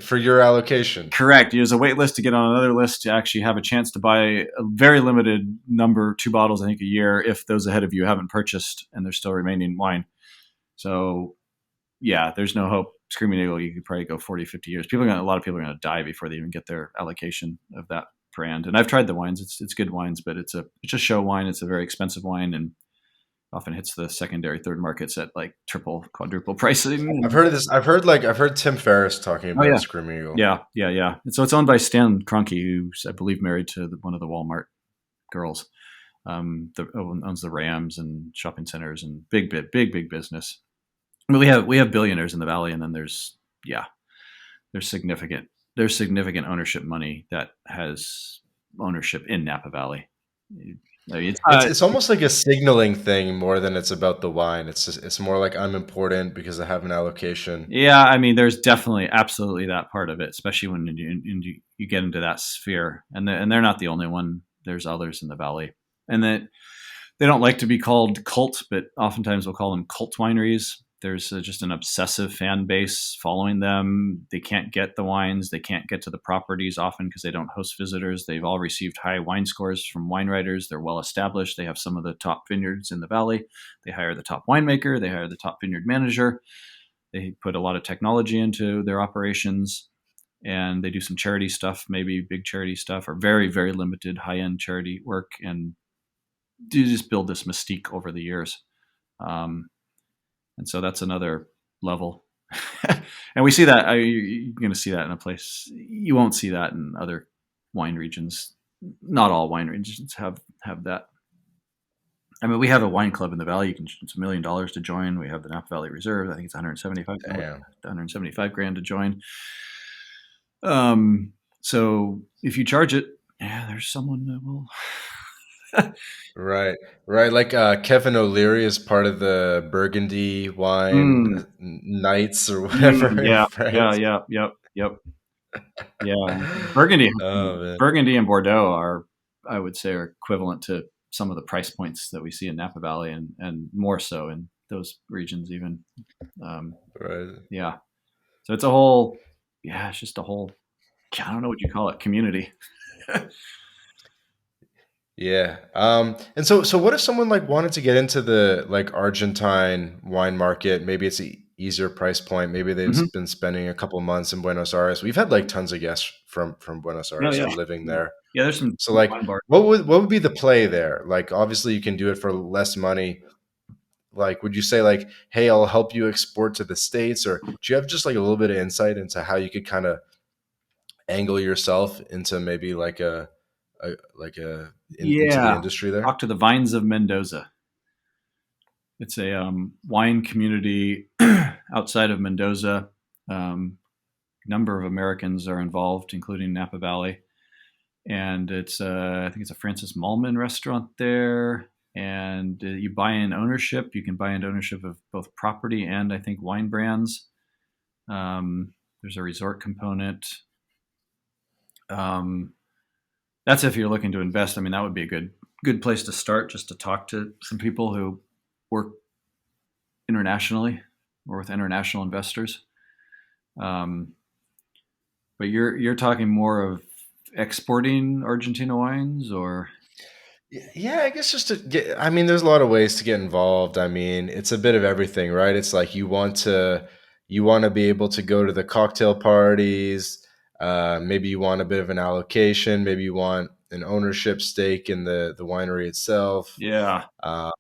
for your allocation. Correct. There's a wait list to get on another list to actually have a chance to buy a very limited number, 2 bottles, I think, a year, if those ahead of you haven't purchased and there's still remaining wine. So yeah, there's no hope. Screaming Eagle, you could probably go 40, 50 years. A lot of people are going to die before they even get their allocation of that brand. And I've tried the wines; it's good wines, but it's a show wine. It's a very expensive wine, and often hits the secondary, third markets at like triple, quadruple I've pricing. heard of this. I've heard Tim Ferriss talking Oh about yeah, Screaming Eagle. yeah. And so it's owned by Stan Kroenke, who's I believe married to one of the Walmart girls. Owns the Rams and shopping centers and big business. I mean, we have billionaires in the valley, and then yeah, there's significant ownership money that has ownership in Napa Valley. I mean, it's not, It's almost like a signaling thing more than it's about the wine. It's more like I'm important because I have an allocation. yeah, I mean, there's definitely absolutely that part of it, especially when you get into that sphere, and they're not the only one. There's others in the valley, and that they don't like to be called cult, but oftentimes we'll call them cult wineries. There's just an obsessive fan base following them. They can't get the wines. They can't get to the properties often because they don't host visitors. They've all received high wine scores from wine writers. They're well established. They have some of the top vineyards in the valley. They hire the top winemaker. They hire the top vineyard manager. They put a lot of technology into their operations, and they do some charity stuff, maybe big charity stuff, or very, very limited high end charity work, and do just build this mystique over the years. Um, and so that's another level. And we see that you're going to see that in a place you won't see that in other wine regions. Not all wine regions have that. I mean, we have a wine club in the valley. It's $1 million to join. We have the Napa Valley Reserve. I think it's 175 grand to join. So if you charge it, yeah, there's someone that will. Right, right. Like Kevin O'Leary is part of the Burgundy wine Mm, Knights or whatever in yeah, France. yep. Yeah, Burgundy, Oh man, Burgundy and Bordeaux are, I would say, are equivalent to some of the price points that we see in Napa Valley, and more so in those regions even. Um, right. yeah, so it's a whole, yeah, it's just a whole. I don't know what you call it, community. Yeah. And so what if someone like wanted to get into the like Argentine wine market? Maybe it's a easier price point. Maybe they've Hmm. been spending a couple months in Buenos Aires. We've had like tons of guests from Buenos Yeah, Aires yeah, or living yeah. there. Yeah, there's some So good like wine bars. what would be the play there? Like obviously you can do it for less money. Like would you say like, hey, I'll help you export to the States? Or do you have just like a little bit of insight into how you could kind of angle yourself into maybe like a into the Yeah, industry there? talk to the Vines of Mendoza. It's a wine community outside of Mendoza. Um, Number of Americans are involved, including Napa Valley, and it's I think it's a Francis Mallman restaurant there. And you buy in ownership. You can buy in ownership of both property and I think wine brands. There's a resort component. Um, that's if you're looking to invest. I mean, that would be a good place to start, just to talk to some people who work internationally or with international investors. Um, but you're talking more of exporting Argentina wines, or Yeah, I guess just to get, I mean, there's a lot of ways to get involved. I mean, it's a bit of everything, right? It's like you want to be able to go to the cocktail parties. Maybe you want a bit of an allocation. Maybe you want an ownership stake in the winery itself. yeah, Uh,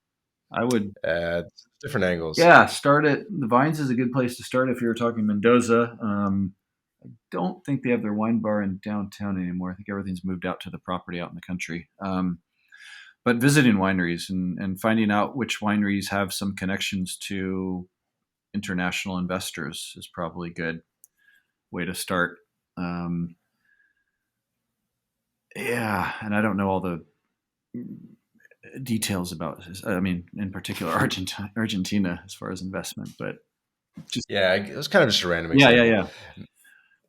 I would. uh, Different angles. Yeah, start at the Vines is a good place to start if you're talking Mendoza. Don't think they have their wine bar in downtown anymore. I think everything's moved out to the property out in the country. But visiting wineries and finding out which wineries have some connections to international investors is probably a good way to start. Um, yeah, and I don't know all the details about. I mean, in particular, Argentina as far as investment, but just Yeah, it was kind of just a random yeah. example.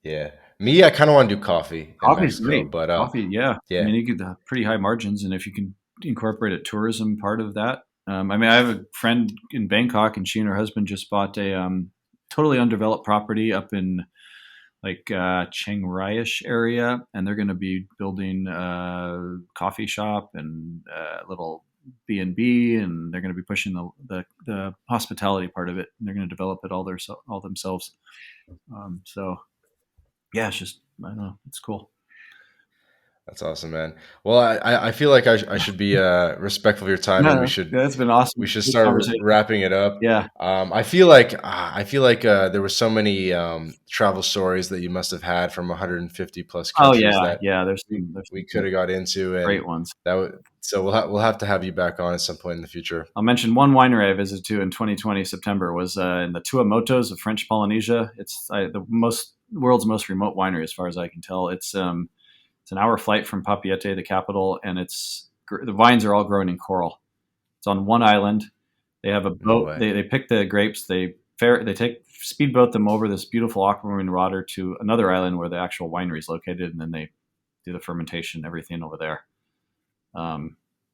Yeah, me, I kind of want to do coffee in Coffee's Mexico, great. but Coffee, yeah. I yeah, mean, you get the pretty high margins, and if you can incorporate a tourism part of that. I mean, I have a friend in Bangkok, and she and her husband just bought a totally undeveloped property up in like Chiang Rai-ish area, and they're going to be building a coffee shop and a little B&B, and they're going to be pushing the hospitality part of it, and they're going to develop it all themselves. So yeah, it's just, I don't know, it's cool. That's awesome, man. Well, I feel like I should be respectful of your time, and No, yeah, it's been we awesome. should Good start conversation. wrapping it up. Yeah. I feel like there were so many travel stories that you must have had from 150 plus Oh countries yeah, that yeah. There's we some could have got into, and great ones. that would so we'll have to have you back on at some point in the future. I'll mention one winery I visited to in 2020 September was in the Tuamotus of French Polynesia. It's the world's most remote winery, as far as I can tell. It's an hour flight from Papeete, the capital, and the vines are all grown in coral. It's on one island. They have a No boat. way. They pick the grapes. They take speedboat them over this beautiful aquamarine water to another island where the actual winery is located, and then they do the fermentation, everything over there.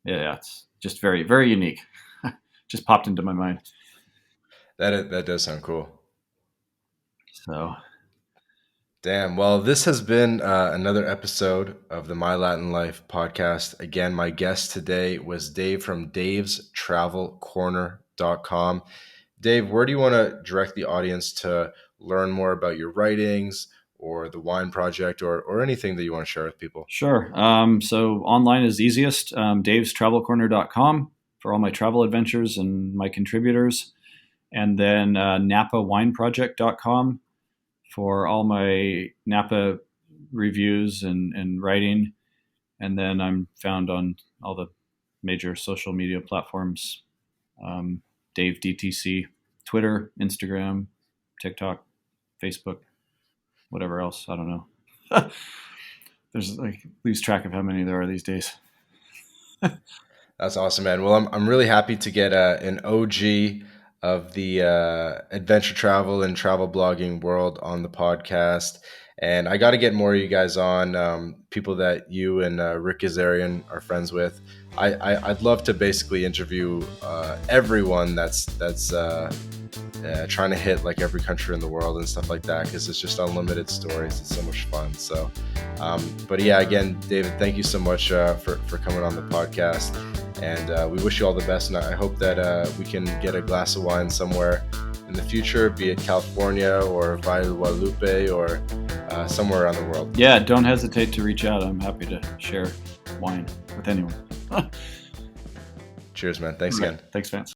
Yeah, it's just very, very unique. Just popped into my mind. That does sound cool. So Damn. Well, this has been another episode of the My Latin Life podcast. Again, my guest today was Dave from davestravelcorner.com. Dave, where do you want to direct the audience to learn more about your writings or the wine project, or anything that you want to share with people? sure. So online is easiest. davestravelcorner.com for all my travel adventures and my contributors. And then napawineproject.com for all my Napa reviews and writing. And then I'm found on all the major social media platforms. Dave DTC, Twitter, Instagram, TikTok, Facebook, whatever else. I don't know. There's like, lose track of how many there are these days. That's awesome, man. Well, I'm really happy to get an OG of the adventure travel and travel blogging world on the podcast. And I got to get more of you guys on, people that you and Rick Azarian are friends with. I'd love to basically interview everyone that's trying to hit like every country in the world and stuff like that, because it's just unlimited stories. It's so much fun. So, but yeah, again, David, thank you so much for coming on the podcast. And we wish you all the best. And I hope that we can get a glass of wine somewhere in the future, be it California or Valle de Guadalupe or somewhere around the world. Yeah, don't hesitate to reach out. I'm happy to share wine with anyone. Cheers, man. Thanks again. Thanks, Vance.